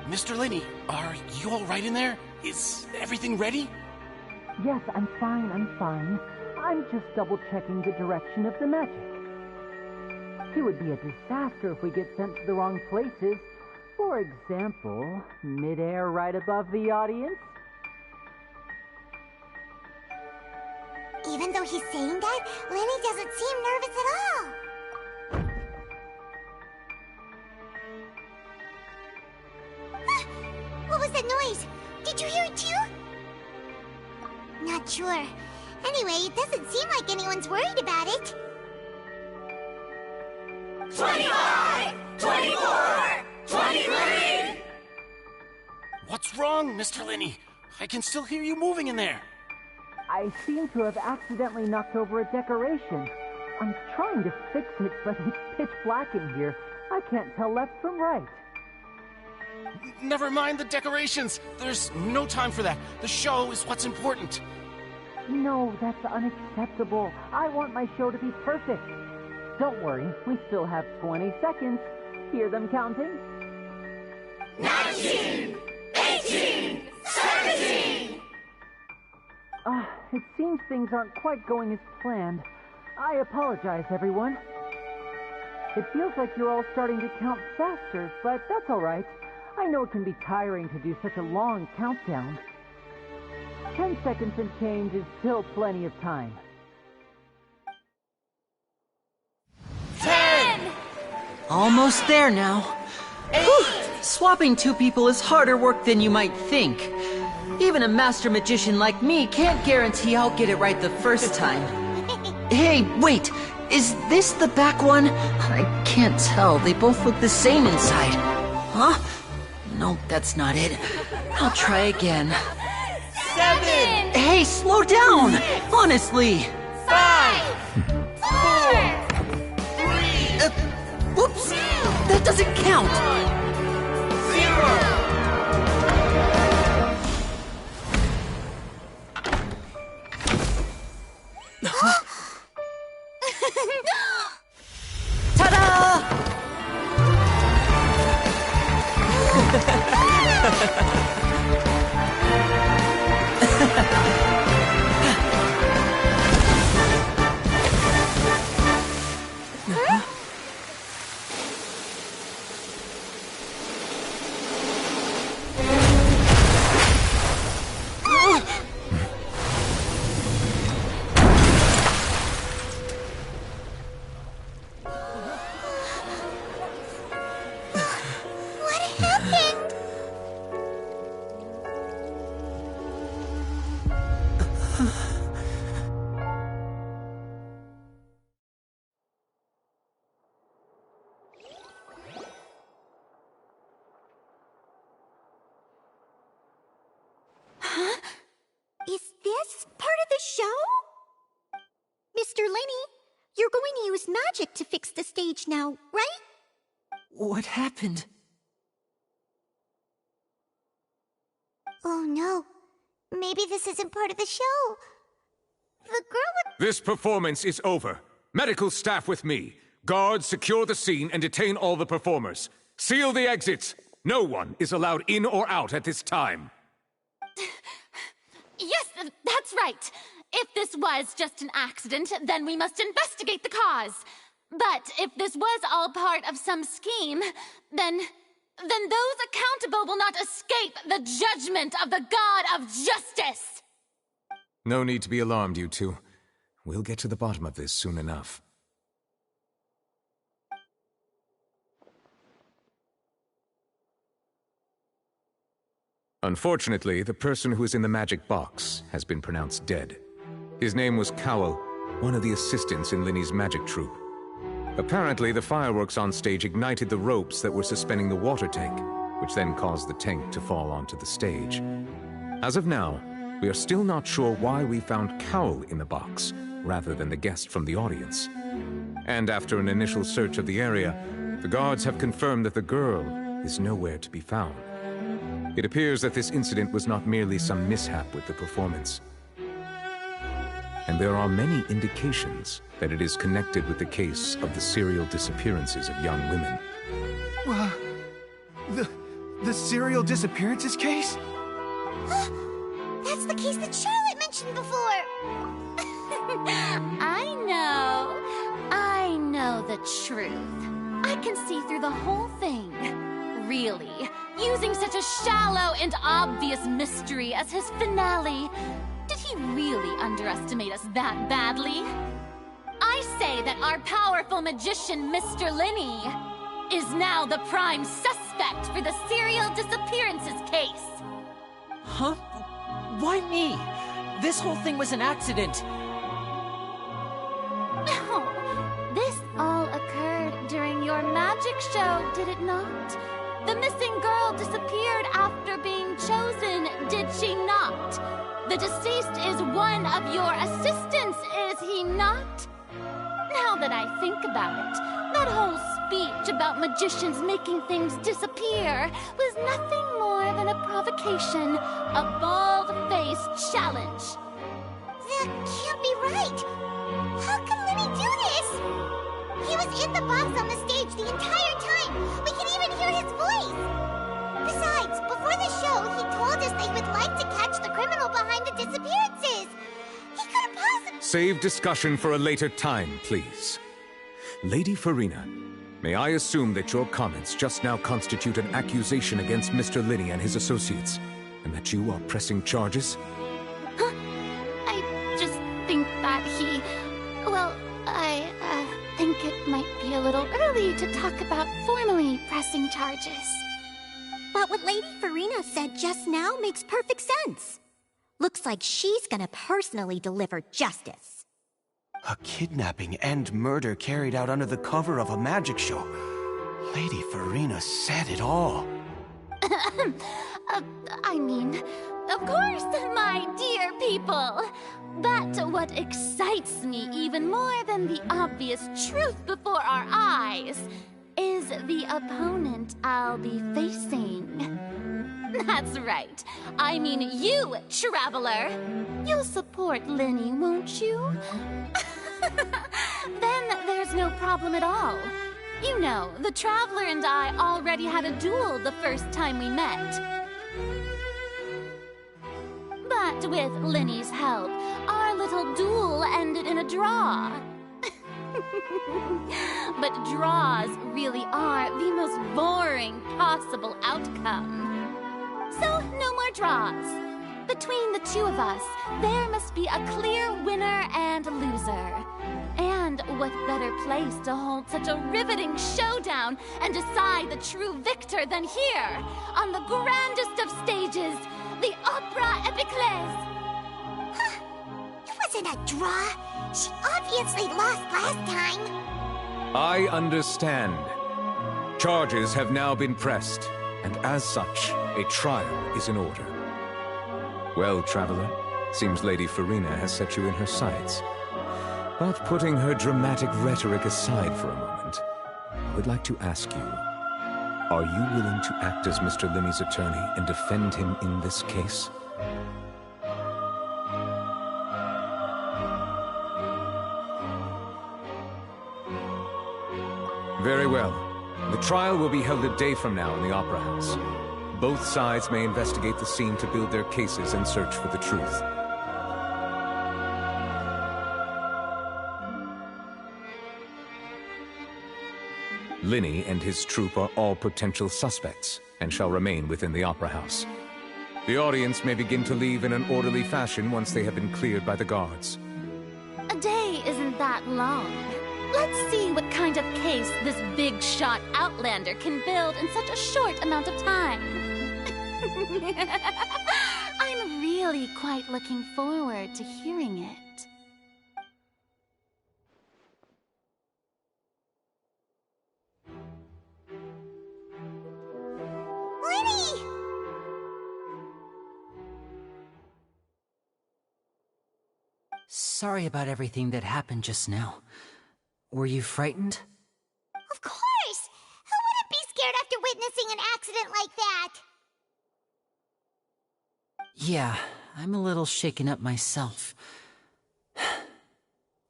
Speaker 17: Mr. Linney, are you all right in there? Is everything ready?
Speaker 18: Yes, I'm fine. I'm just double-checking the direction of the magic. It would be a disaster if we get sent to the wrong places. For example, midair right above the audience.
Speaker 3: Even though he's saying that, Lenny doesn't seem nervous at all. Ah, what was that noise? Did you hear it too? Not sure. Anyway, it doesn't seem like anyone's worried about it.
Speaker 16: 25! 24! 23!
Speaker 17: What's wrong, Mr. Linney? I can still hear you moving in there.
Speaker 18: I seem to have accidentally knocked over a decoration. I'm trying to fix it, but it's pitch black in here. I can't tell left from right.
Speaker 17: Never mind the decorations. There's no time for that. The show is what's important.
Speaker 18: No, that's unacceptable. I want my show to be perfect. Don't worry, we still have 20 seconds. Hear them counting?
Speaker 16: 19! 18! 17!
Speaker 18: It seems things aren't quite going as planned. I apologize, everyone. It feels like you're all starting to count faster, but that's all right. I know it can be tiring to do such a long countdown. 10 seconds and change is still plenty of time.
Speaker 16: 10!
Speaker 4: Almost there now. Whew. Swapping two people is harder work than you might think. Even a master magician like me can't guarantee I'll get it right the first time. Hey, wait! Is this the back one? I can't tell. They both look the same inside. Huh? No, that's not it. I'll try again.
Speaker 16: 7!
Speaker 4: Hey, slow down! Honestly!
Speaker 16: 5! 4! 3!
Speaker 4: Whoops! That doesn't count!
Speaker 16: 0!
Speaker 4: Ta-da!
Speaker 3: What happened?
Speaker 10: Huh? Is this part of the show? Mr. Linney, you're going to use magic to fix the stage now, right?
Speaker 4: What happened?
Speaker 3: Oh no. Maybe this isn't part of the show. The girl with...
Speaker 15: This performance is over. Medical staff with me. Guards, secure the scene and detain all the performers. Seal the exits. No one is allowed in or out at this time.
Speaker 19: Yes, that's right. If this was just an accident, then we must investigate the cause. But if this was all part of some scheme, then those accountable will not escape the judgment of the God of Justice.
Speaker 15: No need to be alarmed, you two. We'll get to the bottom of this soon enough. Unfortunately, the person who is in the magic box has been pronounced dead. His name was Cowell, one of the assistants in Linney's magic troupe. Apparently, the fireworks on stage ignited the ropes that were suspending the water tank, which then caused the tank to fall onto the stage. As of now, we are still not sure why we found Cowell in the box, rather than the guest from the audience. And after an initial search of the area, the guards have confirmed that the girl is nowhere to be found. It appears that this incident was not merely some mishap with the performance. And there are many indications that it is connected with the case of the serial disappearances of young women.
Speaker 20: The serial disappearances case?
Speaker 3: That's the case that Charlotte mentioned before.
Speaker 19: I know the truth. I can see through the whole thing. really? Using such a shallow and obvious mystery as his finale. Did he really underestimate us that badly? I say that our powerful magician, Mr. Linney, is now the prime suspect for the serial disappearances case.
Speaker 4: Huh? Why me? This whole thing was an accident.
Speaker 19: Oh, this all occurred during your magic show, did it not? The missing girl disappeared after being chosen, did she not? The deceased is one of your assistants, is he not? Now that I think about it, that whole speech about magicians making things disappear was nothing more than a provocation, a bald-faced challenge.
Speaker 3: That can't be right. How can Lenny do this? He was in the box on the stage the entire time. We can even hear his voice. Besides, before the show, he told us they would like to catch the criminal behind the disappearances. He couldn't possibly...
Speaker 15: Save discussion for a later time, please. Lady Farina, may I assume that your comments just now constitute an accusation against Mr. Linney and his associates, and that you are pressing charges?
Speaker 19: Huh? I just think that he... Well, I think it might be a little early to talk about formally pressing charges.
Speaker 10: But what Lady Farina said just now makes perfect sense. Looks like she's gonna personally deliver justice.
Speaker 20: A kidnapping and murder carried out under the cover of a magic show. Lady Farina said it all.
Speaker 19: I mean, of course, my dear people. But what excites me even more than the obvious truth before our eyes is the opponent I'll be facing. That's right. I mean you, Traveler. You'll support Linney, won't you? Then there's no problem at all. You know, the Traveler and I already had a duel the first time we met. But with Linney's help, our little duel ended in a draw. But draws really are the most boring possible outcome. So, no more draws. Between the two of us, there must be a clear winner and loser. And what better place to hold such a riveting showdown and decide the true victor than here, on the grandest of stages, the Opera Epiclese.
Speaker 3: Huh. It wasn't a draw. She obviously lost last time.
Speaker 15: I understand. Charges have now been pressed, and as such, a trial is in order. Well, Traveler, seems Lady Farina has set you in her sights. But putting her dramatic rhetoric aside for a moment, I would like to ask you, are you willing to act as Mr. Linney's attorney and defend him in this case? Very well. The trial will be held a day from now in the Opera House. Both sides may investigate the scene to build their cases and search for the truth. Linney and his troupe are all potential suspects and shall remain within the Opera House. The audience may begin to leave in an orderly fashion once they have been cleared by the guards.
Speaker 19: A day isn't that long. Let's see what kind of case this big-shot Outlander can build in such a short amount of time. I'm really quite looking forward to hearing it.
Speaker 3: Lenny!
Speaker 4: Sorry about everything that happened just now. Were you frightened?
Speaker 3: Of course! Who wouldn't be scared after witnessing an accident like that?
Speaker 4: Yeah, I'm a little shaken up myself.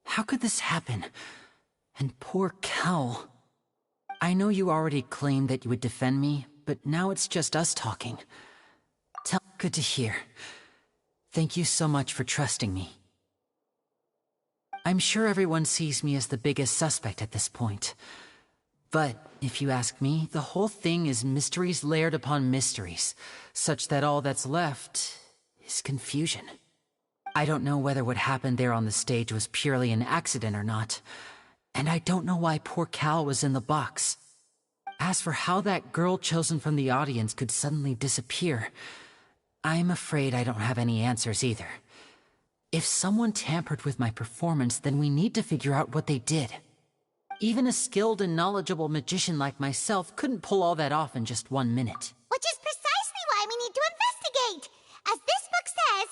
Speaker 4: How could this happen? And poor Cal. I know you already claimed that you would defend me, but now it's just us talking. Good to hear. Thank you so much for trusting me. I'm sure everyone sees me as the biggest suspect at this point. But if you ask me, the whole thing is mysteries layered upon mysteries, such that all that's left is confusion. I don't know whether what happened there on the stage was purely an accident or not, and I don't know why poor Cal was in the box. As for how that girl chosen from the audience could suddenly disappear, I'm afraid I don't have any answers either. If someone tampered with my performance, then we need to figure out what they did. Even a skilled and knowledgeable magician like myself couldn't pull all that off in just 1 minute.
Speaker 3: Which is precisely why we need to investigate. As this book says,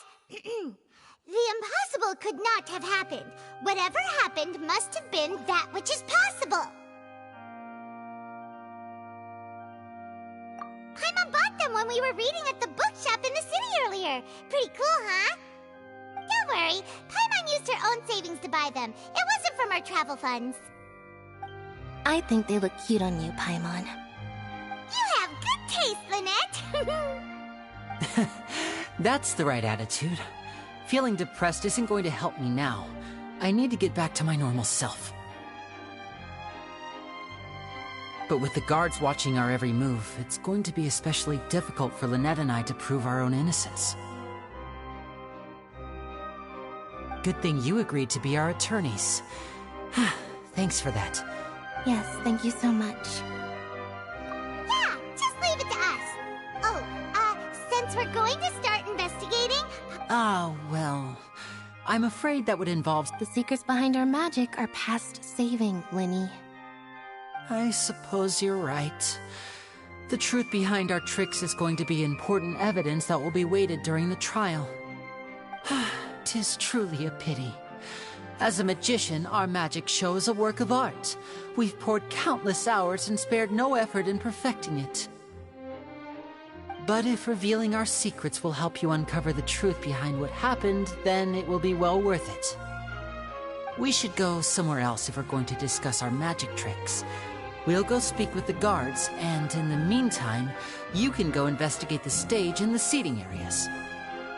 Speaker 3: the impossible could not have happened. Whatever happened must have been that which is possible. Paimon bought them when we were reading at the bookshop in the city earlier. Pretty cool, huh? Don't worry, Paimon used her own savings to buy them. It wasn't from our travel funds.
Speaker 6: I think they look cute on you, Paimon.
Speaker 3: You have good taste, Lynette.
Speaker 4: That's the right attitude. Feeling depressed isn't going to help me now. I need to get back to my normal self. But with the guards watching our every move, it's going to be especially difficult for Lynette and I to prove our own innocence. Good thing you agreed to be our attorneys. Thanks for that.
Speaker 6: Yes, thank you so much.
Speaker 3: Yeah, just leave it to us. Oh, since we're going to start investigating...
Speaker 4: Well, I'm afraid that would involve...
Speaker 6: The secrets behind our magic are past saving, Linny.
Speaker 4: I suppose you're right. The truth behind our tricks is going to be important evidence that will be weighted during the trial. 'Tis truly a pity. As a magician, our magic show is a work of art. We've poured countless hours and spared no effort in perfecting it. But if revealing our secrets will help you uncover the truth behind what happened, then it will be well worth it. We should go somewhere else if we're going to discuss our magic tricks. We'll go speak with the guards, and in the meantime, you can go investigate the stage and the seating areas.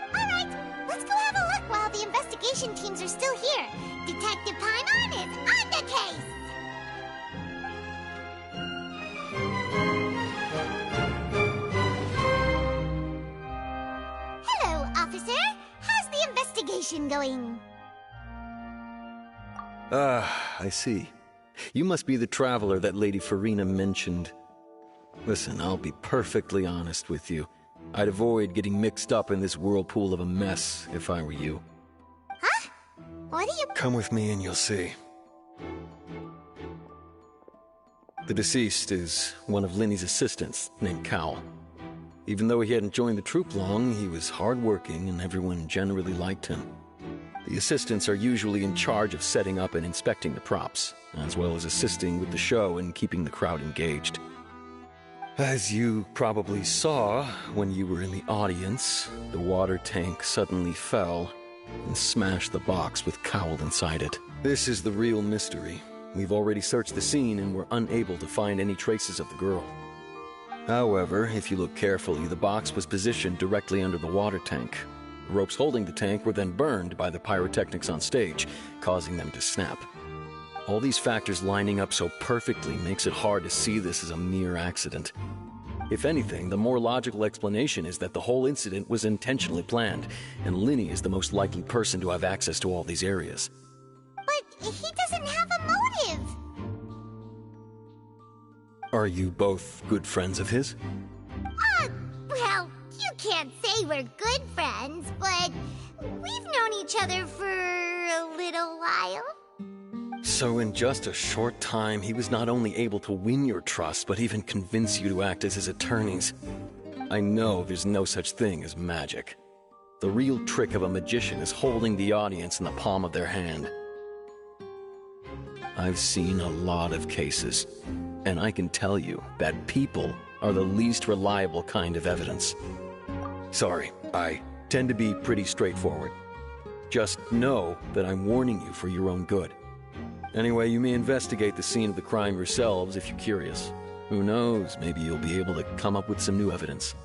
Speaker 3: Alright, let's go have a look while the investigation teams are still here. Detective Paimon is on the case! Hello, officer. How's the investigation going?
Speaker 21: I see. You must be the traveler that Lady Farina mentioned. Listen, I'll be perfectly honest with you. I'd avoid getting mixed up in this whirlpool of a mess if I were you.
Speaker 3: Huh? What are you...
Speaker 21: Come with me and you'll see. The deceased is one of Linny's assistants, named Cal. Even though he hadn't joined the troupe long, he was hardworking and everyone generally liked him. The assistants are usually in charge of setting up and inspecting the props, as well as assisting with the show and keeping the crowd engaged. As you probably saw when you were in the audience, the water tank suddenly fell and smashed the box with Cowl inside it. This is the real mystery. We've already searched the scene and were unable to find any traces of the girl. However, if you look carefully, the box was positioned directly under the water tank. The ropes holding the tank were then burned by the pyrotechnics on stage, causing them to snap. All these factors lining up so perfectly makes it hard to see this as a mere accident. If anything, the more logical explanation is that the whole incident was intentionally planned, and Linny is the most likely person to have access to all these areas.
Speaker 3: But he doesn't have a motive!
Speaker 21: Are you both good friends of his?
Speaker 3: Well, you can't say we're good friends, but we've known each other for a little while.
Speaker 21: So in just a short time, he was not only able to win your trust, but even convince you to act as his attorneys. I know there's no such thing as magic. The real trick of a magician is holding the audience in the palm of their hand. I've seen a lot of cases, and I can tell you that people are the least reliable kind of evidence. Sorry, I tend to be pretty straightforward. Just know that I'm warning you for your own good. Anyway, you may investigate the scene of the crime yourselves if you're curious. Who knows, maybe you'll be able to come up with some new evidence.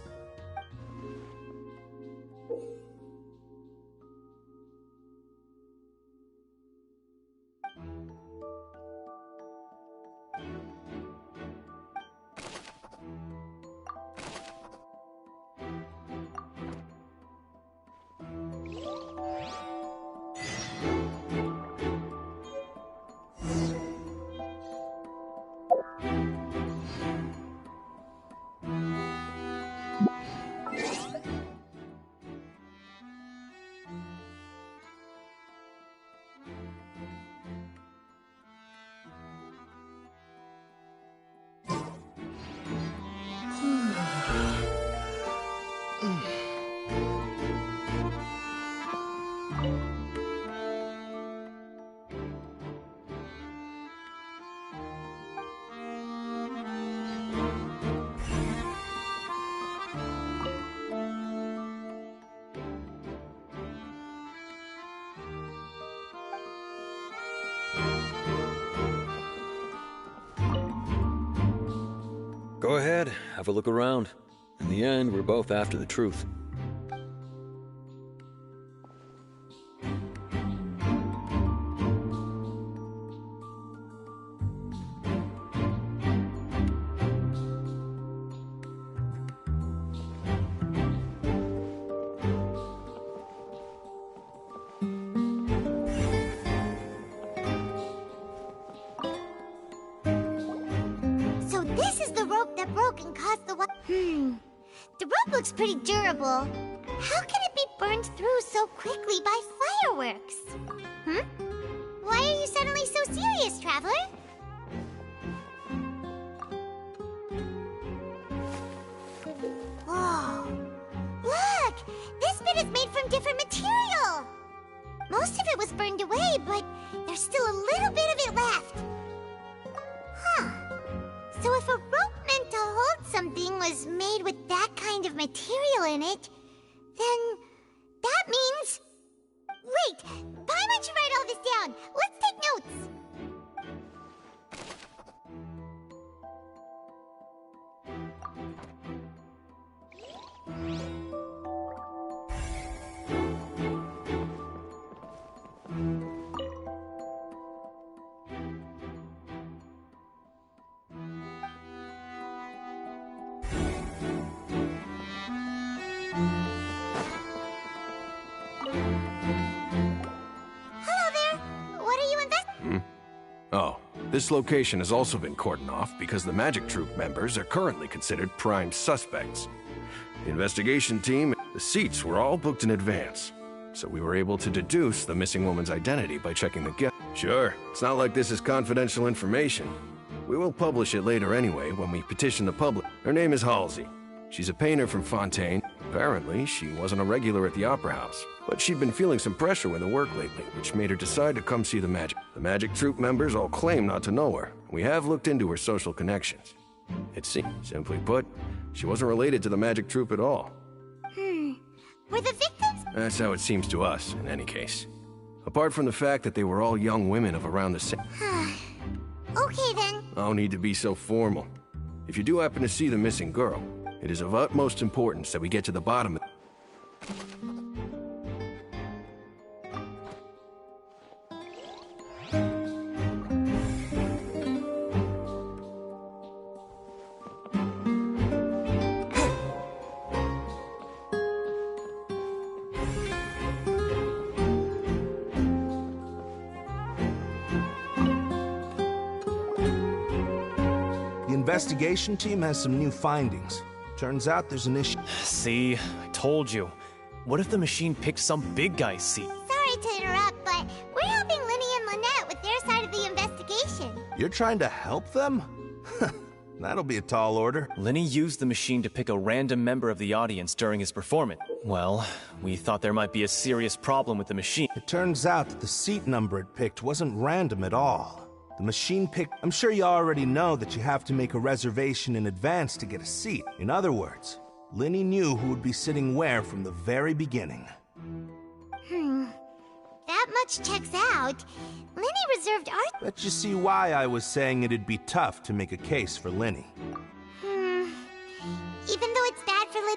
Speaker 21: Go ahead, have a look around. In the end, we're both after the truth.
Speaker 3: So this is the rope that broke and caused the The rope looks pretty durable. How can it be burned through so quickly by fireworks? Why are you suddenly so serious, Traveler? Whoa! Look! This bit is made from different material! Most of it was burned away, but there's still a little bit of it left. Huh. So if a rope meant to hold something was made with that kind of material in it, then that means... Wait! Why don't you write all this down? Let's take notes!
Speaker 20: Oh, this location has also been cordoned off because the Magic Troop members are currently considered prime suspects. The investigation team, the seats were all booked in advance, so we were able to deduce the missing woman's identity by checking the guest. Sure, it's not like this is confidential information. We will publish it later anyway when we petition the public. Her name is Halsey. She's a painter from Fontaine. Apparently, she wasn't a regular at the Opera House, but she'd been feeling some pressure with her work lately, which made her decide to come see the Magic. The Magic Troop members all claim not to know her. We have looked into her social connections. It seems, simply put, she wasn't related to the Magic Troop at all.
Speaker 3: Were the victims?
Speaker 20: That's how it seems to us, in any case. Apart from the fact that they were all young women of around the same...
Speaker 3: Okay then.
Speaker 20: No need to be so formal. If you do happen to see the missing girl, it is of utmost importance that we get to the bottom of it.
Speaker 8: The investigation team has some new findings. Turns out there's an issue.
Speaker 5: See, I told you. What if the machine picked some big guy's seat?
Speaker 3: Sorry to interrupt, but we're helping Linny and Lynette with their side of the investigation.
Speaker 8: You're trying to help them? That'll be a tall order.
Speaker 5: Linny used the machine to pick a random member of the audience during his performance. Well, we thought there might be a serious problem with the machine.
Speaker 8: It turns out that the seat number it picked wasn't random at all. The machine picked... I'm sure you already know that you have to make a reservation in advance to get a seat. In other words, Linny knew who would be sitting where from the very beginning.
Speaker 3: That much checks out. Linny reserved our...
Speaker 8: Let you see why I was saying it'd be tough to make a case for Linny.
Speaker 3: Even though it's bad for Linny...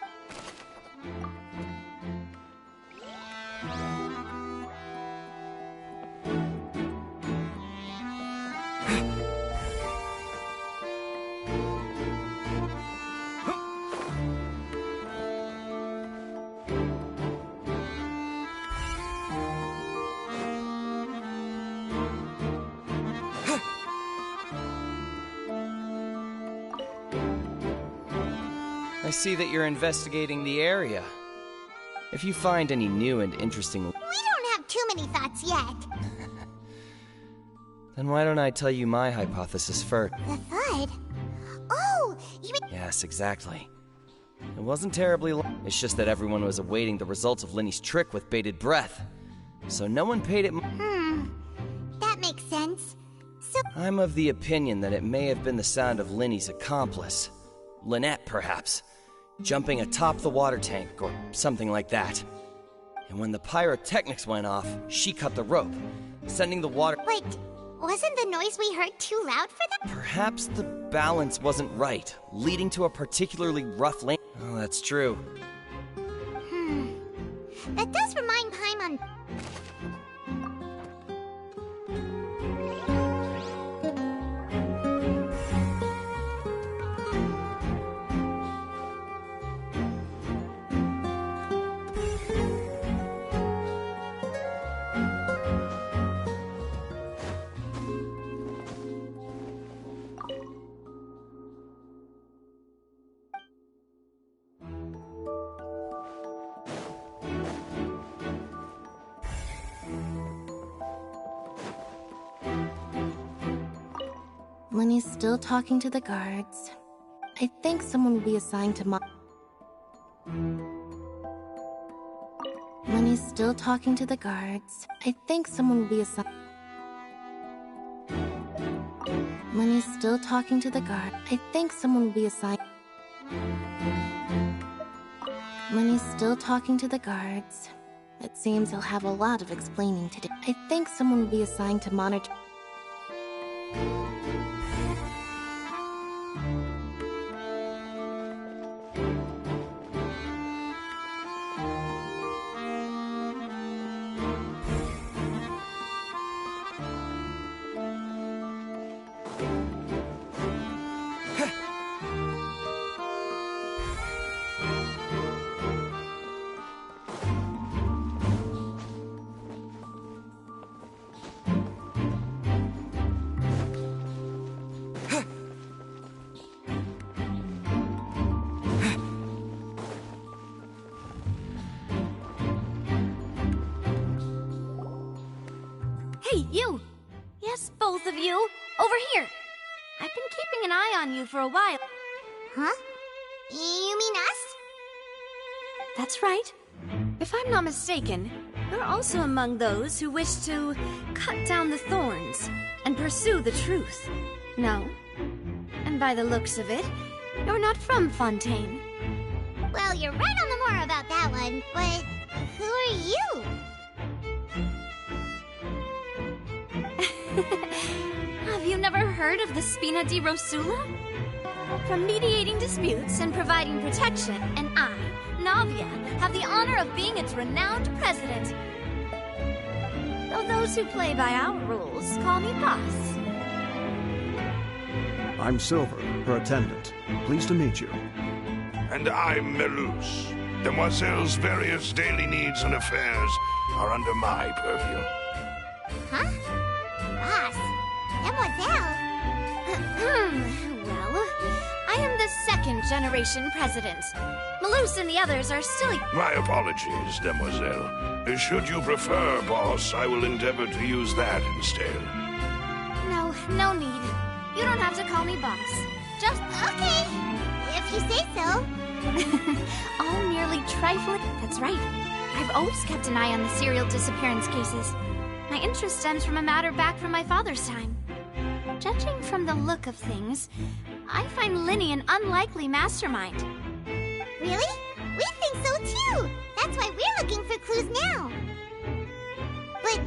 Speaker 22: I see that you're investigating the area. If you find any new and interesting...
Speaker 3: We don't have too many thoughts yet.
Speaker 22: Then why don't I tell you my hypothesis first?
Speaker 3: The FUD? Oh, you mean...
Speaker 22: Yes, exactly. It wasn't terribly long. It's just that everyone was awaiting the results of Linny's trick with bated breath. So no one paid it...
Speaker 3: That makes sense. So...
Speaker 22: I'm of the opinion that it may have been the sound of Linny's accomplice. Lynette, perhaps. Jumping atop the water tank, or something like that. And when the pyrotechnics went off, she cut the rope, sending the water...
Speaker 3: Wait, Wasn't the noise we heard too loud for them?
Speaker 22: Perhaps the balance wasn't right, leading to a particularly rough land. Oh, that's true.
Speaker 3: That does remind Paimon.
Speaker 6: Lenny's still talking to the guards. I think someone will be assigned to Lenny's still talking to the guards. I think someone will be assigned. Lenny's still talking to the guard. I think someone will be assigned. Lenny's still talking to the guards. It seems he'll have a lot of explaining to do. I think someone will be assigned to monitor.
Speaker 1: Hey, you! Yes, both of you! Over here! I've been keeping an eye on you for a while.
Speaker 3: Huh? You mean us?
Speaker 1: That's right. If I'm not mistaken, you're also among those who wish to cut down the thorns and pursue the truth. No? And by the looks of it, you're not from Fontaine.
Speaker 3: Well, you're right on the more about that one, but who are you?
Speaker 1: Have you never heard of the Spina di Rosula? From mediating disputes and providing protection, and I, Navia, have the honor of being its renowned president. Though those who play by our rules call me boss.
Speaker 9: I'm Silver, her attendant. Pleased to meet you.
Speaker 8: And I'm Melus. Demoiselle's various daily needs and affairs are under my purview.
Speaker 3: Huh? Boss? Demoiselle?
Speaker 1: Well, I am the second-generation president. Melus and the others are still...
Speaker 8: My apologies, Demoiselle. Should you prefer, boss, I will endeavor to use that instead.
Speaker 1: No need. You don't have to call me boss. Just...
Speaker 3: Okay, if you say so.
Speaker 1: All merely trifling... That's right. I've always kept an eye on the serial disappearance cases. My interest stems from a matter back from my father's time. Judging from the look of things, I find Linny an unlikely mastermind.
Speaker 3: Really? We think so too! That's why we're looking for clues now. But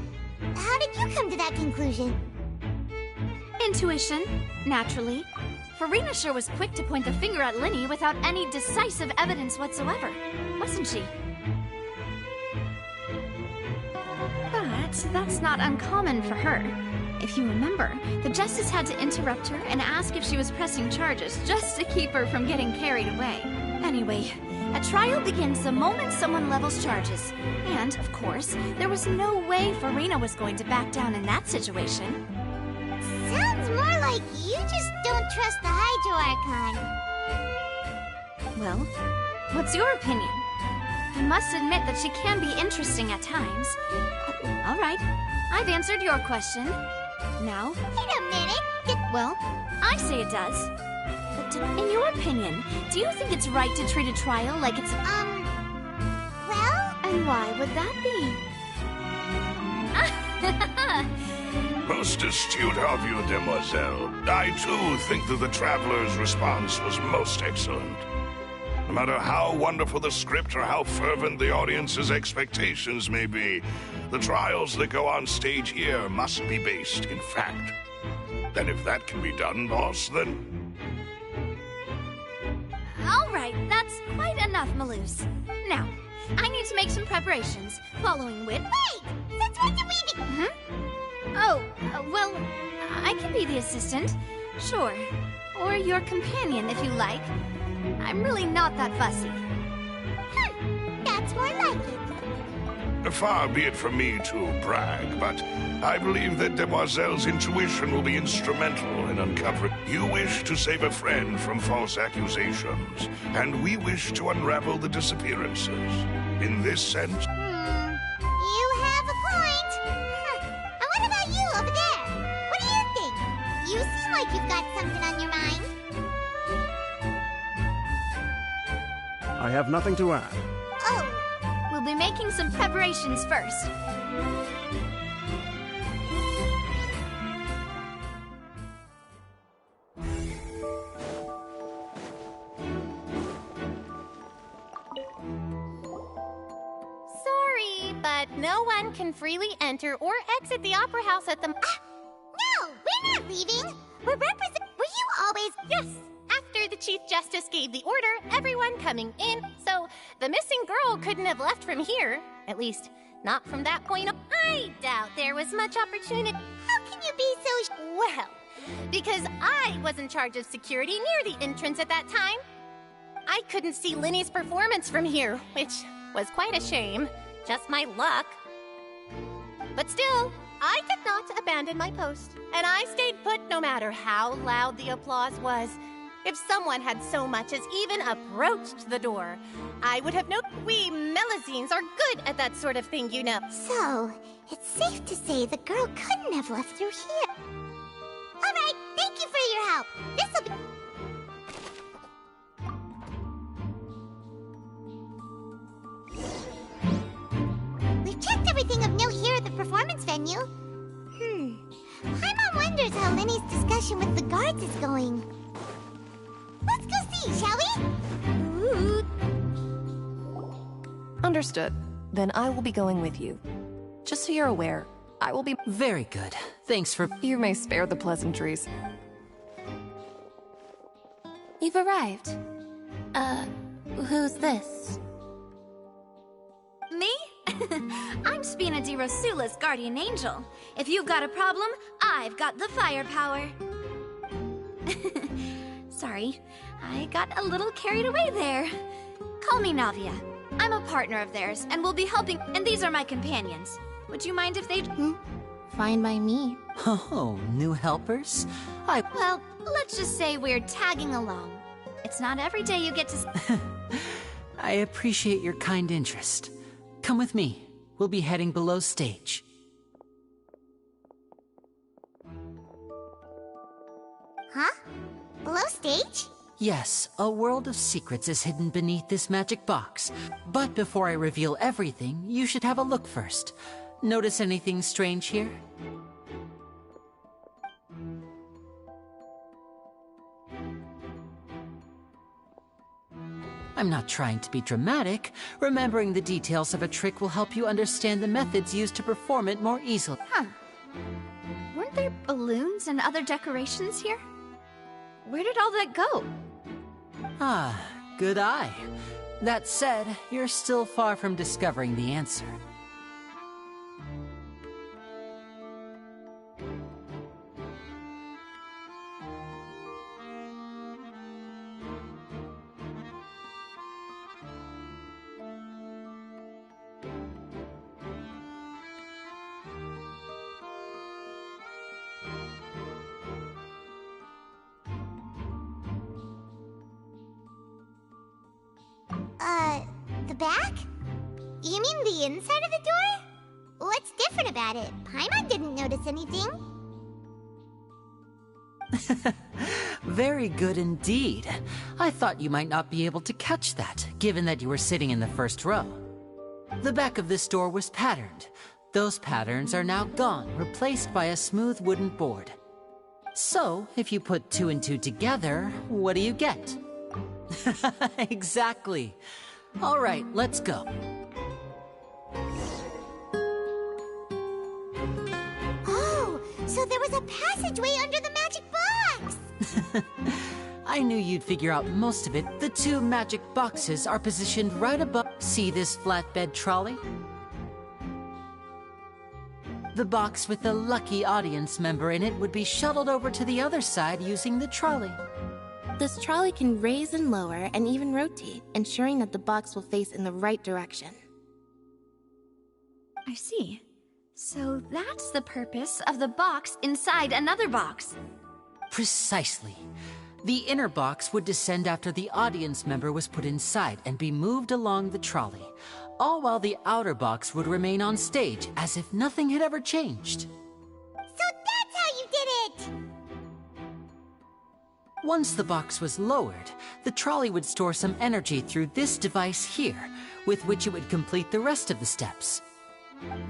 Speaker 3: how did you come to that conclusion?
Speaker 1: Intuition, naturally. Farina sure was quick to point the finger at Linny without any decisive evidence whatsoever, wasn't she? But that's not uncommon for her. If you remember, the justice had to interrupt her and ask if she was pressing charges just to keep her from getting carried away. Anyway, a trial begins the moment someone levels charges. And, of course, there was no way Farina was going to back down in that situation.
Speaker 3: Sounds more like you just don't trust the Hydro Archon.
Speaker 1: Well, what's your opinion? I must admit that she can be interesting at times. All right, I've answered your question. Now...
Speaker 3: Wait a minute!
Speaker 1: Well, I say it does. But in your opinion, do you think it's right to treat a trial like it's...
Speaker 3: well...
Speaker 1: And why would that be?
Speaker 8: Most astute of you, Demoiselle. I, too, think that the Traveler's response was most excellent. No matter how wonderful the script or how fervent the audience's expectations may be, the trials that go on stage here must be based in fact. And if that can be done, boss, then...
Speaker 1: All right, that's quite enough, Maloose. Now, I need to make some preparations, following with...
Speaker 3: Wait! Since when did we be...
Speaker 1: Oh, well, I can be the assistant. Sure. Or your companion, if you like. I'm really not that fussy.
Speaker 3: That's more like it.
Speaker 8: Far be it from me to brag, but I believe that Demoiselle's intuition will be instrumental in uncovering. You wish to save a friend from false accusations, and we wish to unravel the disappearances. In this sense...
Speaker 3: You have a point. And what about you over there? What do you think? You seem like you've got something on your mind.
Speaker 9: I have nothing to add.
Speaker 3: Oh.
Speaker 1: We'll be making some preparations first.
Speaker 19: Sorry, but no one can freely enter or exit the Opera House at the...
Speaker 3: No, we're not leaving. Were you always...
Speaker 19: Yes. After the Chief Justice gave the order, everyone coming in, so the missing girl couldn't have left from here. At least, not from that point on. I doubt there was much opportunity.
Speaker 3: How can you be so...
Speaker 19: Well, because I was in charge of security near the entrance at that time. I couldn't see Linny's performance from here, which was quite a shame. Just my luck. But still, I did not abandon my post, and I stayed put no matter how loud the applause was. If someone had so much as even approached the door, I would have known. We Melusines are good at that sort of thing, you know.
Speaker 3: So, it's safe to say the girl couldn't have left through here. All right, thank you for your help. This'll be... We've checked everything of note here at the performance venue. Paimon wonders how Linny's discussion with the guards is going. Let's go see, shall we? Ooh.
Speaker 2: Understood. Then I will be going with you. Just so you're aware, I will be...
Speaker 4: Very good. Thanks for...
Speaker 2: You may spare the pleasantries.
Speaker 6: You've arrived. Who's this?
Speaker 1: Me? I'm Spina di Rosula's guardian angel. If you've got a problem, I've got the firepower. Sorry, I got a little carried away there. Call me Navia. I'm a partner of theirs, and we'll be helping, and these are my companions. Would you mind if they'd...
Speaker 6: Fine by me.
Speaker 4: Oh, new helpers?
Speaker 1: Well, let's just say we're tagging along. It's not every day you get to...
Speaker 4: I appreciate your kind interest. Come with me. We'll be heading below stage.
Speaker 3: Huh? Below stage?
Speaker 4: Yes, a world of secrets is hidden beneath this magic box. But before I reveal everything, you should have a look first. Notice anything strange here? I'm not trying to be dramatic. Remembering the details of a trick will help you understand the methods used to perform it more easily.
Speaker 1: Huh. Weren't there balloons and other decorations here? Where did all that go?
Speaker 4: Ah, good eye. That said, you're still far from discovering the answer.
Speaker 3: The back? You mean the inside of the door? What's different about it? Paimon didn't notice anything.
Speaker 4: Very good indeed. I thought you might not be able to catch that, given that you were sitting in the first row. The back of this door was patterned. Those patterns are now gone, replaced by a smooth wooden board. So, if you put 2 and 2 together, what do you get? Exactly. All right, let's go.
Speaker 3: Oh, so there was a passageway under the magic box!
Speaker 4: I knew you'd figure out most of it. The two magic boxes are positioned right above. See this flatbed trolley? The box with the lucky audience member in it would be shuttled over to the other side using the trolley.
Speaker 6: This trolley can raise and lower and even rotate, ensuring that the box will face in the right direction.
Speaker 1: I see. So that's the purpose of the box inside another box.
Speaker 4: Precisely. The inner box would descend after the audience member was put inside and be moved along the trolley, all while the outer box would remain on stage as if nothing had ever changed.
Speaker 3: So that's how you did it!
Speaker 4: Once the box was lowered, the trolley would store some energy through this device here, with which it would complete the rest of the steps.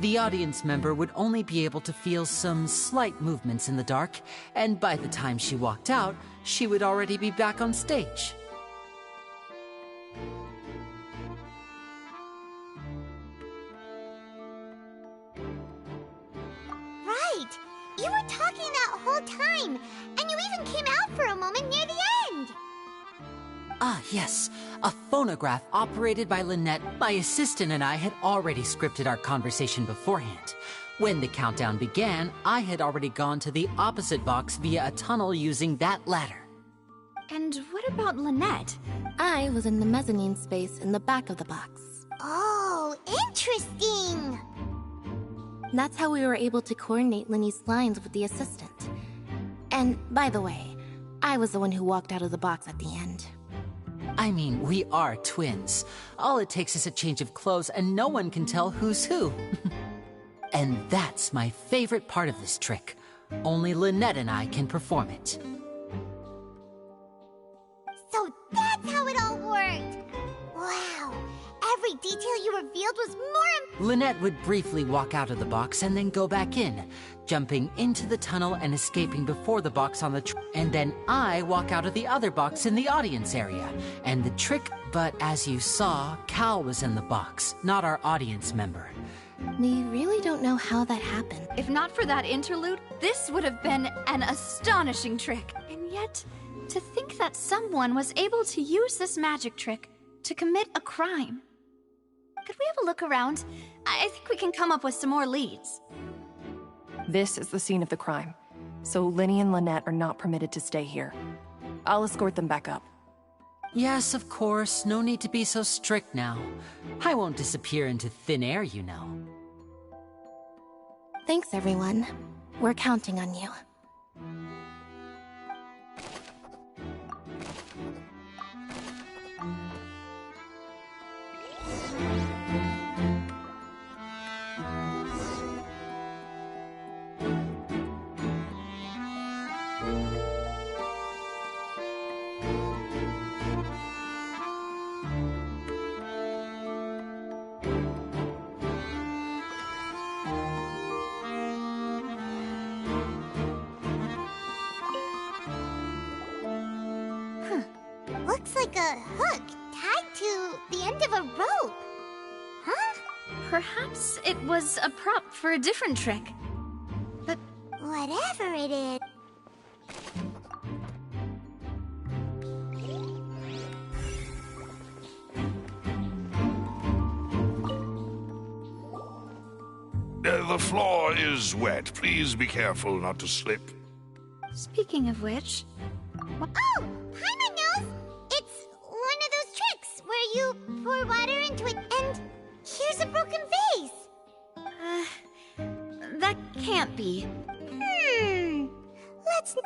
Speaker 4: The audience member would only be able to feel some slight movements in the dark, and by the time she walked out, she would already be back on stage.
Speaker 3: Right! You were talking that whole time, and you even came out for a moment near the end!
Speaker 4: Ah, yes. A phonograph operated by Lynette. My assistant and I had already scripted our conversation beforehand. When the countdown began, I had already gone to the opposite box via a tunnel using that ladder.
Speaker 1: And what about Lynette?
Speaker 6: I was in the mezzanine space in the back of the box.
Speaker 3: Oh, interesting!
Speaker 6: That's how we were able to coordinate Linny's lines with the assistant. And, by the way, I was the one who walked out of the box at the end.
Speaker 4: I mean, we are twins. All it takes is a change of clothes and no one can tell who's who. And that's my favorite part of this trick. Only Lynette and I can perform it.
Speaker 3: So that's how it all worked! Wow! Every detail you revealed was more
Speaker 4: Lynette would briefly walk out of the box and then go back in, jumping into the tunnel and escaping before the box on the and then I walk out of the other box in the audience area. And the trick, but as you saw, Cal was in the box, not our audience member.
Speaker 6: We really don't know how that happened.
Speaker 1: If not for that interlude, this would have been an astonishing trick. And yet, to think that someone was able to use this magic trick to commit a crime. Could we have a look around? I think we can come up with some more leads.
Speaker 2: This is the scene of the crime, so Linny and Lynette are not permitted to stay here. I'll escort them back up.
Speaker 4: Yes, of course. No need to be so strict now. I won't disappear into thin air, you know.
Speaker 6: Thanks, everyone. We're counting on you.
Speaker 3: Looks like a hook tied to the end of a rope. Huh?
Speaker 1: Perhaps it was a prop for a different trick. But
Speaker 3: whatever it is.
Speaker 8: The floor is wet. Please be careful not to slip.
Speaker 1: Speaking of which...
Speaker 3: Oh! Paimon knows! It's one of those tricks where you pour water into it and here's a broken vase.
Speaker 1: That can't be.
Speaker 3: Let's...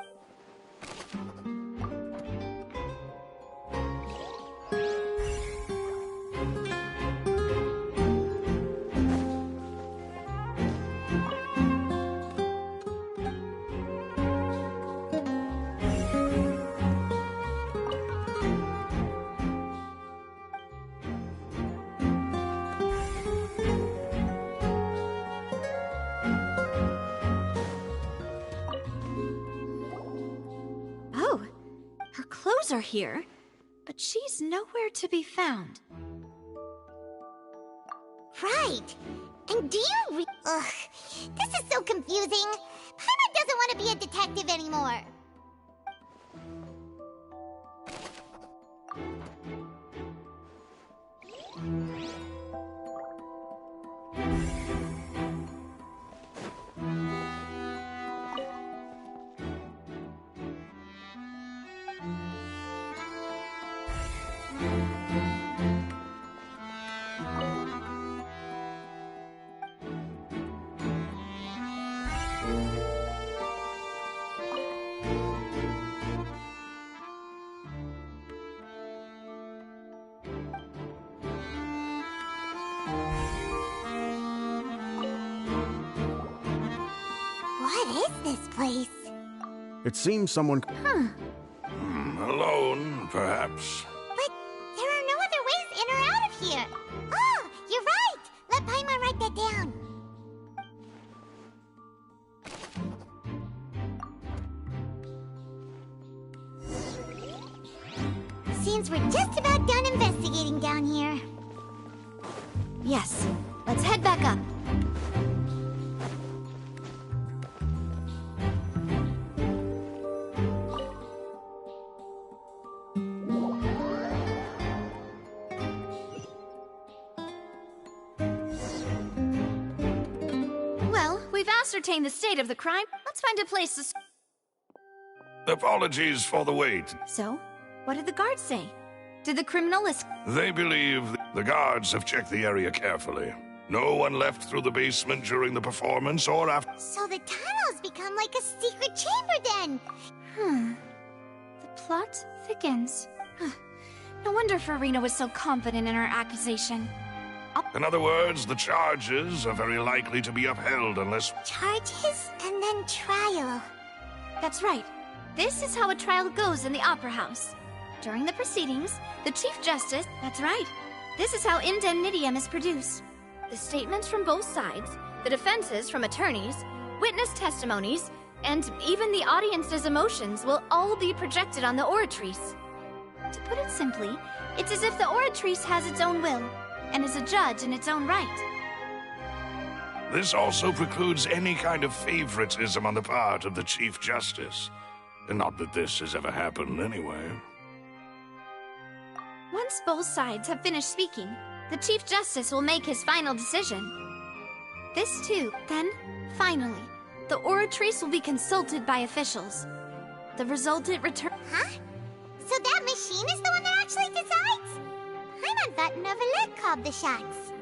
Speaker 1: Are here. but she's nowhere to be found.
Speaker 3: Right. And do you Ugh, this is so confusing. Paimon doesn't want to be a detective anymore. What is this place?
Speaker 9: It seems someone...
Speaker 8: Alone, perhaps.
Speaker 3: But there are no other ways in or out of here. Oh, you're right. Let Paimon write that down. Seems we're just about done investigating down here.
Speaker 1: Yes, let's head back up. Well, we've ascertained the state of the crime. Let's find a place to...
Speaker 8: Apologies for the wait.
Speaker 1: So, what did the guards say? Did the criminal
Speaker 8: They believe the guards have checked the area carefully. No one left through the basement during the performance or after.
Speaker 3: So the tunnel's become like a secret chamber then.
Speaker 1: The plot thickens. No wonder Farina was so confident in her accusation.
Speaker 8: In other words, the charges are very likely to be upheld unless...
Speaker 3: Charges and then trial.
Speaker 1: That's right. This is how a trial goes in the Opera House. During the proceedings, the Chief Justice... That's right. This is how indemnitium is produced. The statements from both sides, the defenses from attorneys, witness testimonies, and even the audience's emotions will all be projected on the oratrice. To put it simply, it's as if the oratrice has its own will, and is a judge in its own right.
Speaker 8: This also precludes any kind of favoritism on the part of the Chief Justice. And not that this has ever happened anyway.
Speaker 1: Once both sides have finished speaking, the Chief Justice will make his final decision. This too, then, finally, the oratrice will be consulted by officials. The resultant return...
Speaker 3: Huh? So that machine is the one that actually decides? Paimon thought Neuvillette called the shots.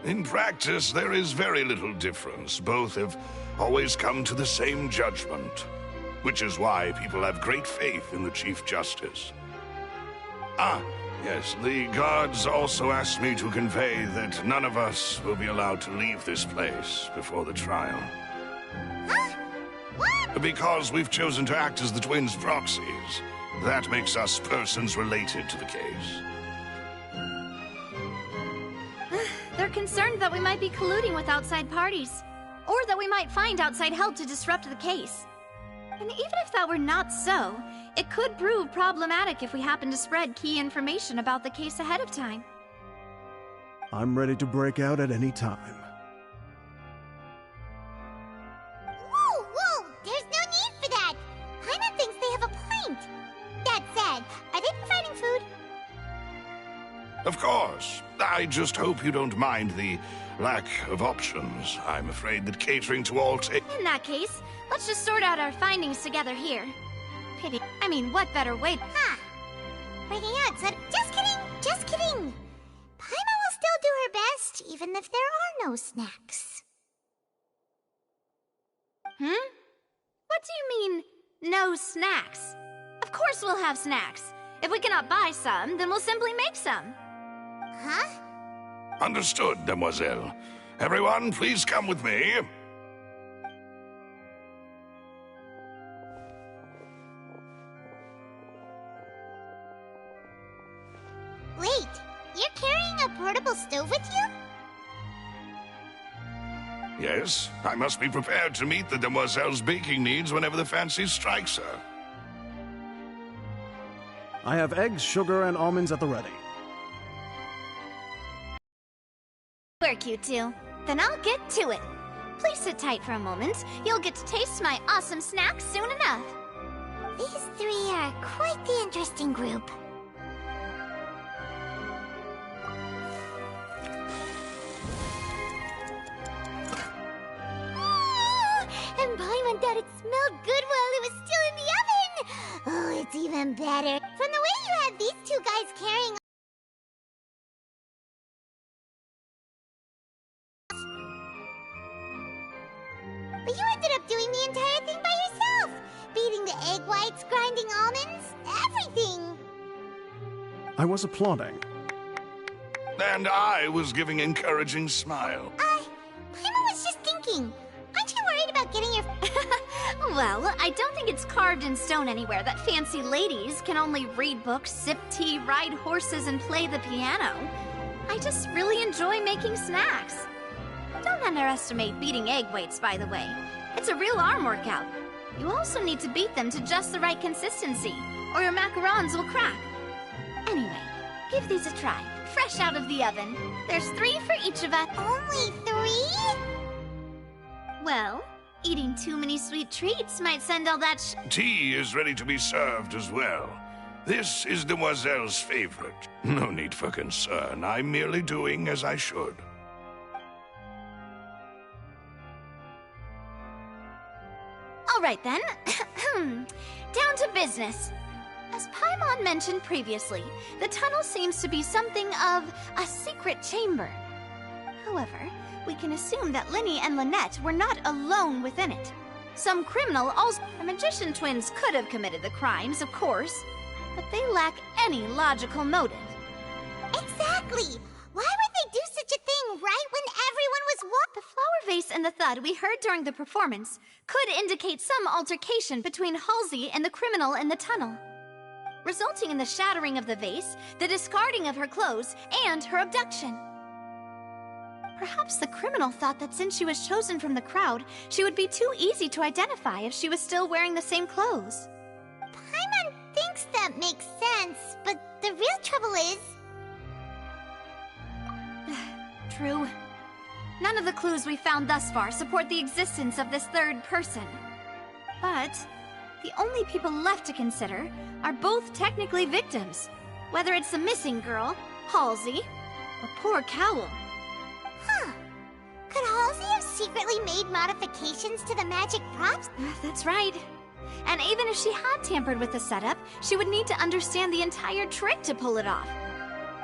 Speaker 8: In practice, there is very little difference. Both have always come to the same judgment. Which is why people have great faith in the Chief Justice. Ah, yes, the guards also asked me to convey that none of us will be allowed to leave this place before the trial.
Speaker 3: Huh? What?
Speaker 8: Because we've chosen to act as the twins' proxies. That makes us persons related to the case.
Speaker 1: They're concerned that we might be colluding with outside parties, or that we might find outside help to disrupt the case. And even if that were not so, it could prove problematic if we happen to spread key information about the case ahead of time.
Speaker 9: I'm ready to break out at any time.
Speaker 3: Whoa, whoa! There's no need for that! Paimon thinks they have a point. That said, are they providing food?
Speaker 8: Of course. I just hope you don't mind the lack of options. I'm afraid that catering to all
Speaker 1: In that case, let's just sort out our findings together here. Pity. I mean, what better way?
Speaker 3: Huh. Breaking out, so... Just kidding! Just kidding! Paimon will still do her best, even if there are no snacks.
Speaker 1: What do you mean, no snacks? Of course we'll have snacks. If we cannot buy some, then we'll simply make some.
Speaker 3: Huh?
Speaker 8: Understood, Demoiselle. Everyone, please come with me.
Speaker 3: Wait, you're carrying a portable stove with you?
Speaker 8: Yes, I must be prepared to meet the Demoiselle's baking needs whenever the fancy strikes her.
Speaker 9: I have eggs, sugar, and almonds at the ready.
Speaker 1: Work, you two. Then I'll get to it. Please sit tight for a moment. You'll get to taste my awesome snack soon enough.
Speaker 3: These three are quite the interesting group. And Paimon thought it smelled good while it was still in the oven! Oh, it's even better. From the way you had these two guys carrying... But you ended up doing the entire thing by yourself! Beating the egg whites, grinding almonds, everything!
Speaker 9: I was applauding.
Speaker 8: And I was giving encouraging smile.
Speaker 3: Paimon was just thinking. Aren't you worried about getting your...
Speaker 1: Well, I don't think it's carved in stone anywhere that fancy ladies can only read books, sip tea, ride horses, and play the piano. I just really enjoy making snacks. Don't underestimate beating egg weights, by the way. It's a real arm workout. You also need to beat them to just the right consistency, or your macarons will crack. Anyway, give these a try. Fresh out of the oven. There's 3 for each of us.
Speaker 3: Only 3?
Speaker 1: Well, eating too many sweet treats might send all that
Speaker 8: Tea is ready to be served as well. This is Demoiselle's favorite. No need for concern. I'm merely doing as I should.
Speaker 1: All right, then. Down to business. As Paimon mentioned previously, the tunnel seems to be something of a secret chamber. However, we can assume that Linny and Lynette were not alone within it. Some criminal also... The magician twins could have committed the crimes, of course, but they lack any logical motive.
Speaker 3: Exactly! Why would they do such a thing right when everyone was
Speaker 1: The flower vase and the thud we heard during the performance could indicate some altercation between Halsey and the criminal in the tunnel, resulting in the shattering of the vase, the discarding of her clothes, and her abduction. Perhaps the criminal thought that since she was chosen from the crowd, she would be too easy to identify if she was still wearing the same clothes.
Speaker 3: Paimon thinks that makes sense, but the real trouble is...
Speaker 1: True. None of the clues we found thus far support the existence of this third person. But the only people left to consider are both technically victims, whether it's the missing girl, Halsey, or poor Cowl.
Speaker 3: Huh. Could Halsey have secretly made modifications to the magic props?
Speaker 1: That's right. And even if she had tampered with the setup, she would need to understand the entire trick to pull it off.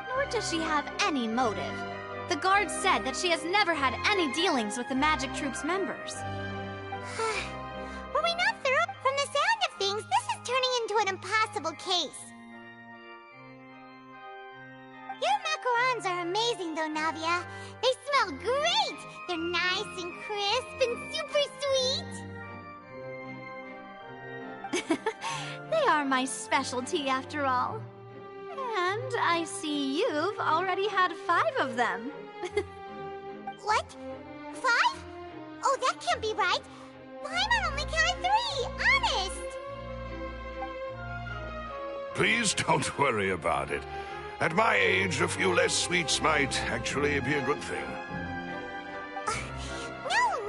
Speaker 1: Nor does she have any motive. The guard said that she has never had any dealings with the magic troop's members.
Speaker 3: Were we not through? From the sound of things, this is turning into an impossible case. Your macarons are amazing, though, Navia. They smell great! They're nice and crisp and super sweet!
Speaker 1: They are my specialty, after all. And I see you've already had 5 of them.
Speaker 3: What? 5? Oh, that can't be right. Paimon only counted 3, honest!
Speaker 8: Please don't worry about it. At my age, a few less sweets might actually be a good thing.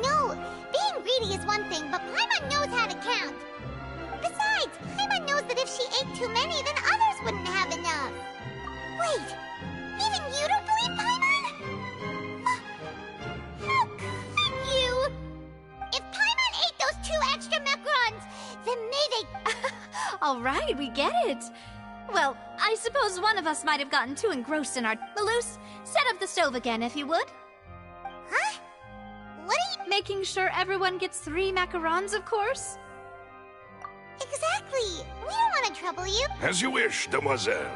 Speaker 3: No! Being greedy is one thing, but Paimon knows how to count. Besides, Paimon knows that if she ate too many, then others wouldn't have enough. Wait, even you don't believe Paimon? How could you? If Paimon ate those 2 extra macarons, then they...
Speaker 1: All right, we get it. Well, I suppose one of us might have gotten too engrossed in our... Malus, set up the stove again, if you would.
Speaker 3: Huh? What are you...
Speaker 1: Making sure everyone gets 3 macarons, of course?
Speaker 3: Exactly. We don't want to trouble you.
Speaker 8: As you wish, Demoiselle.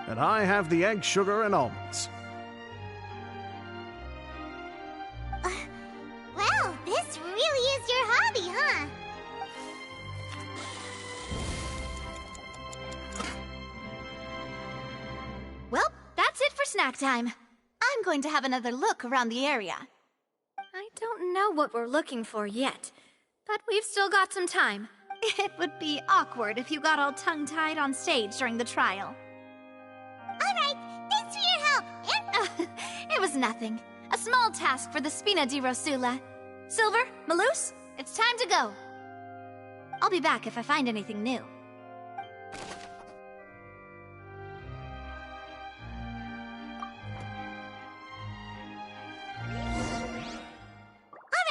Speaker 9: And I have the egg, sugar, and almonds.
Speaker 3: Well, this really is your hobby, huh?
Speaker 1: Well, that's it for snack time. I'm going to have another look around the area. I don't know what we're looking for yet, but we've still got some time. It would be awkward if you got all tongue-tied on stage during the trial.
Speaker 3: Alright, thanks for your help, and...
Speaker 1: It was nothing. A small task for the Spina di Rosula. Silver, Malus, it's time to go. I'll be back if I find anything new.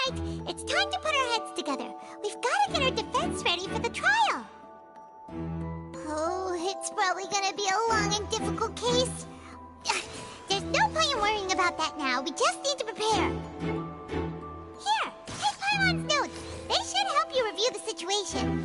Speaker 3: Alright, it's time to put our heads together. We've got to get our defense ready for the trial. Oh, it's probably gonna be a long and difficult case. There's no point in worrying about that now. We just need to prepare. Here, take Paimon's notes. They should help you review the situation.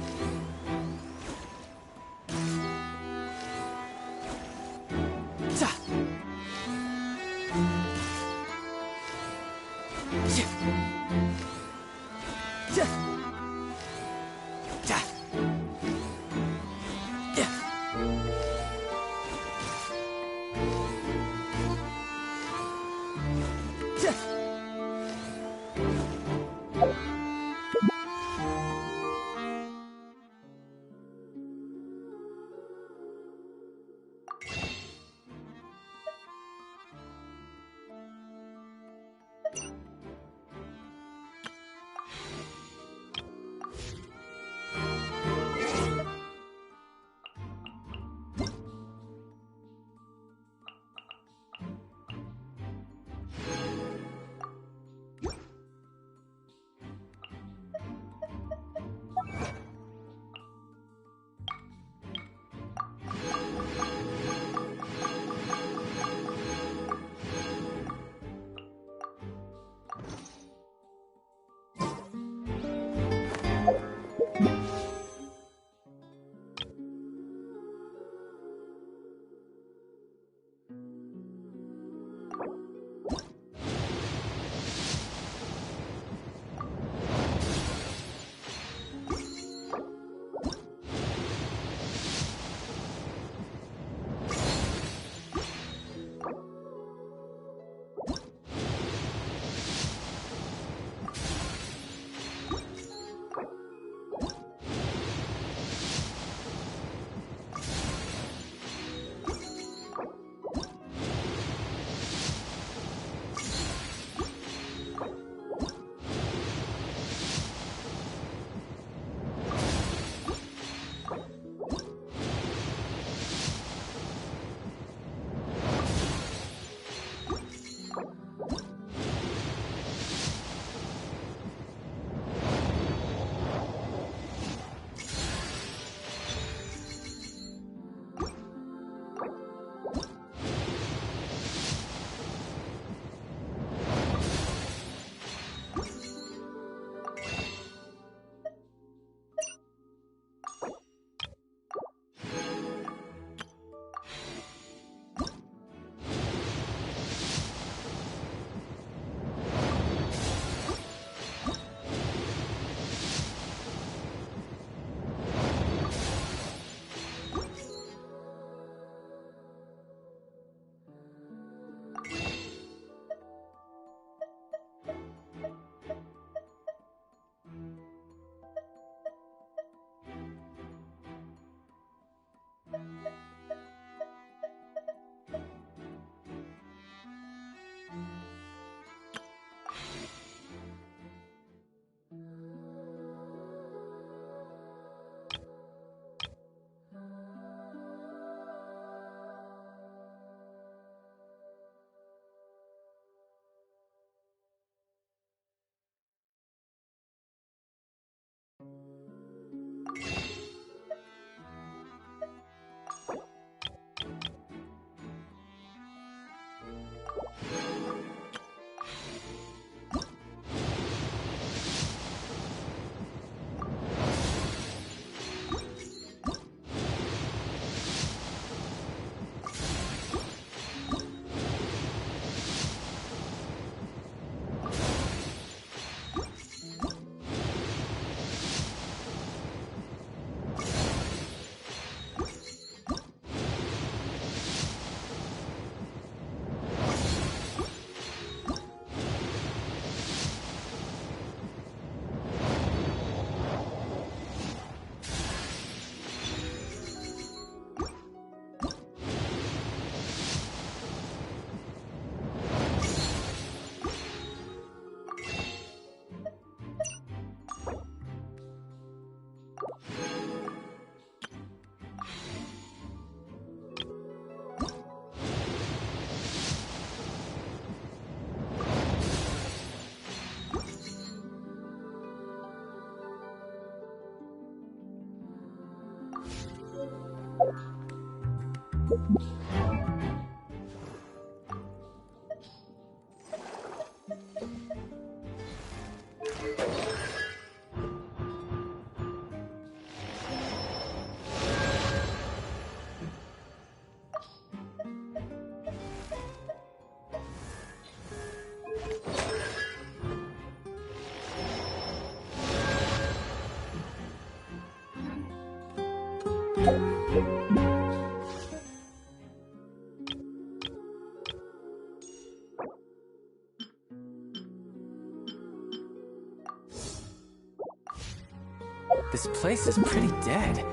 Speaker 5: This place is pretty dead.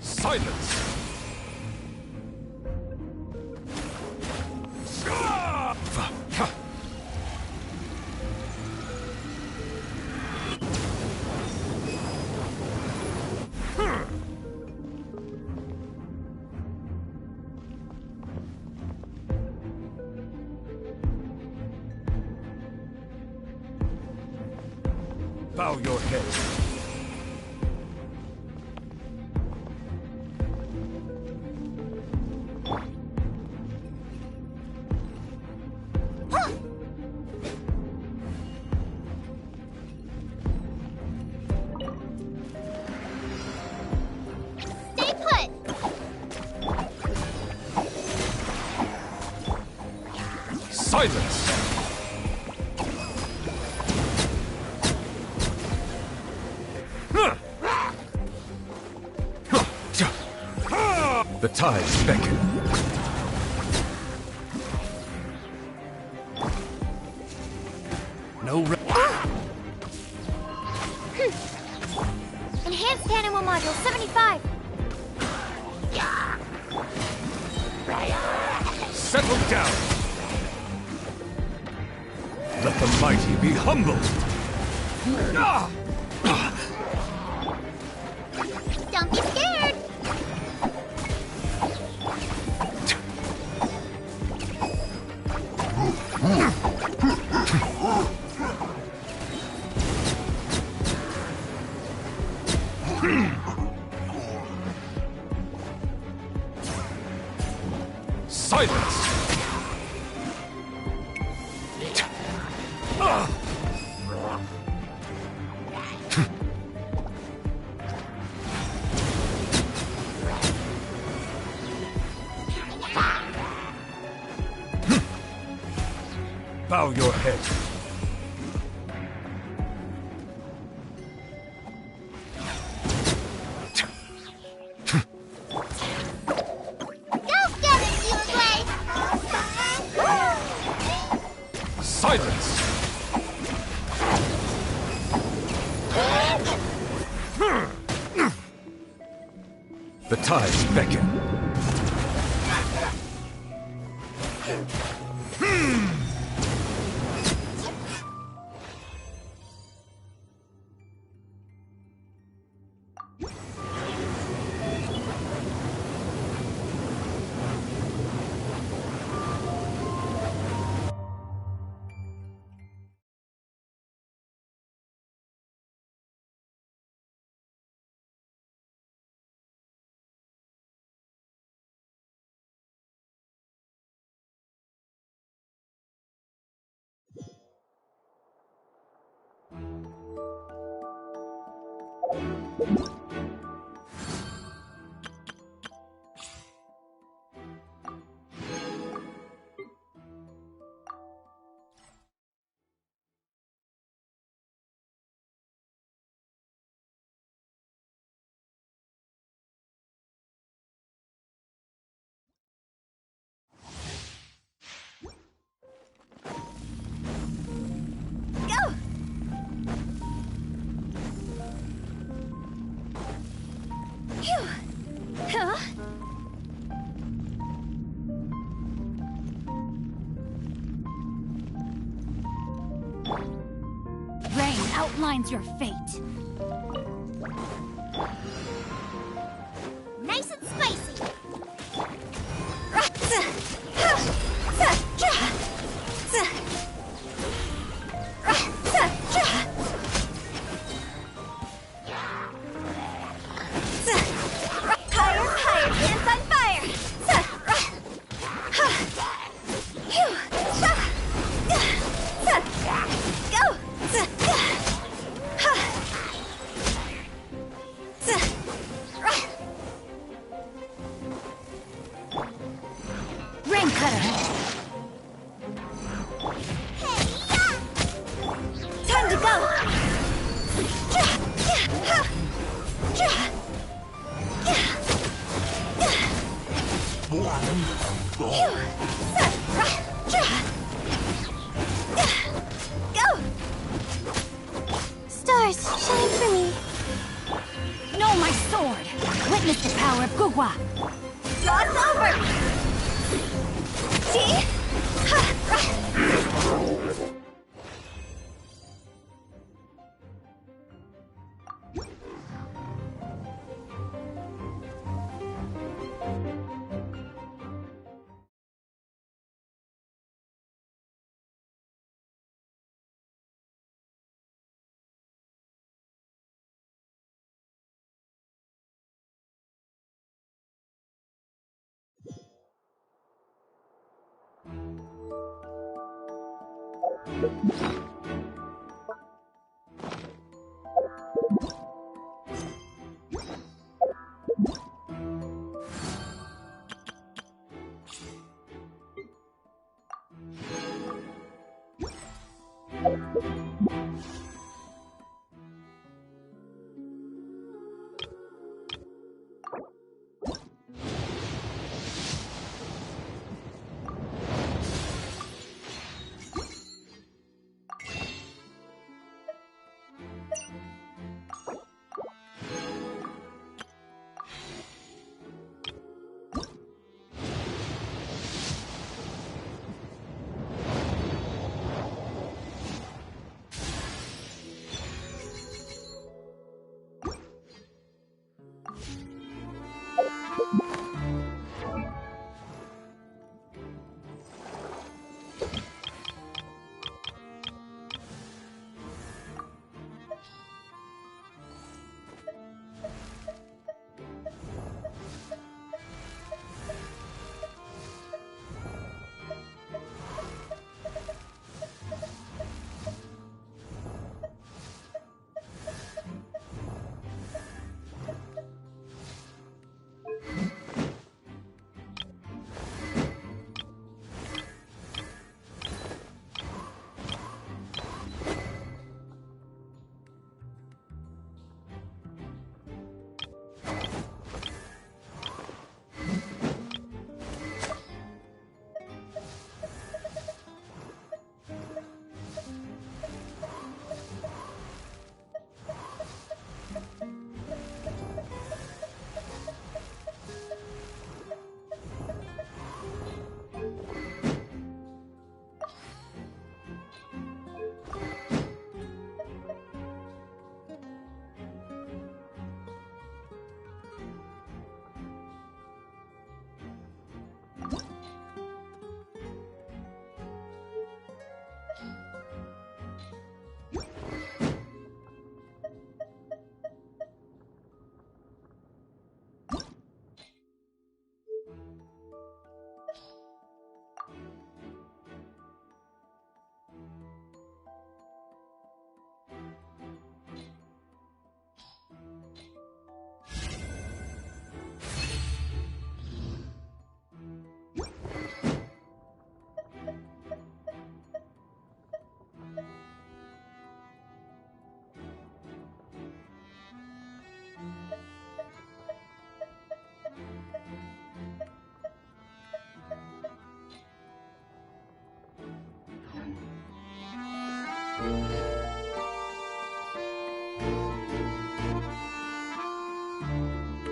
Speaker 8: Silence! Bow your head.
Speaker 3: Stay put!
Speaker 8: Silence! The tides beckon. No
Speaker 3: Enhanced animal module 75.
Speaker 8: Settle down! Let the mighty be humbled!
Speaker 3: Don't be scared.
Speaker 8: Silence! Bow your head.
Speaker 3: Go get it, Uruguay!
Speaker 8: Silence! The tides beckon.
Speaker 11: outlines your fate.
Speaker 3: Nice and spicy.
Speaker 11: Higher, higher, pants on fire!
Speaker 10: Rain cutter!
Speaker 11: Time to go!
Speaker 3: Go! Stars, shine for me.
Speaker 11: Know my sword! Witness the power of Gugwa!
Speaker 3: Cross over! See?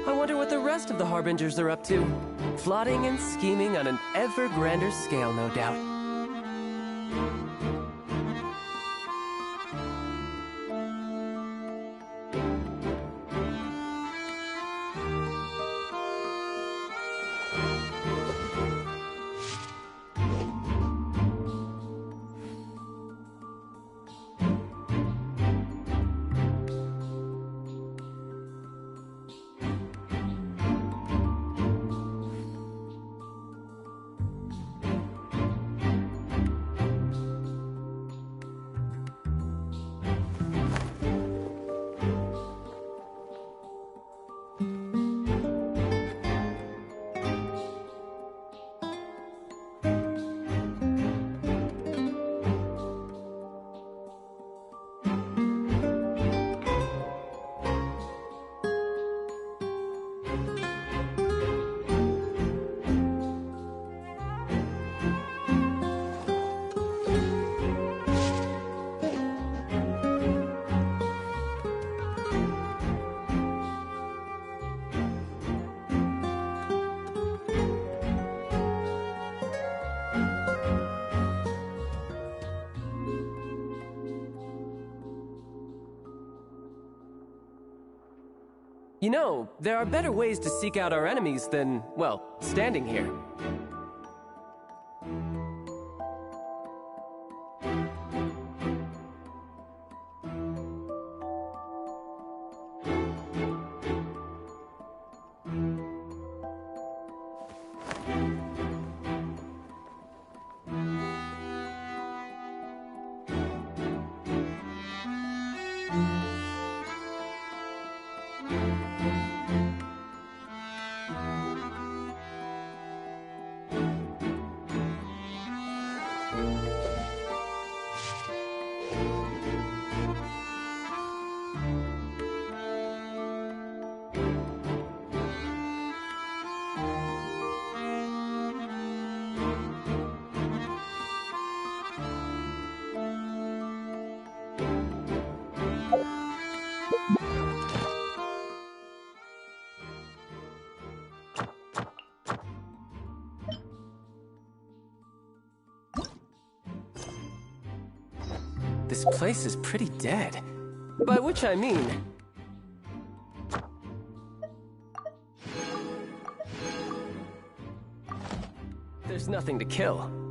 Speaker 12: I wonder what the rest of the Harbingers are up to. Plotting and scheming on an ever grander scale, no doubt. You know, there are better ways to seek out our enemies than, well, standing here. This place is pretty dead. By which I mean... there's nothing to kill.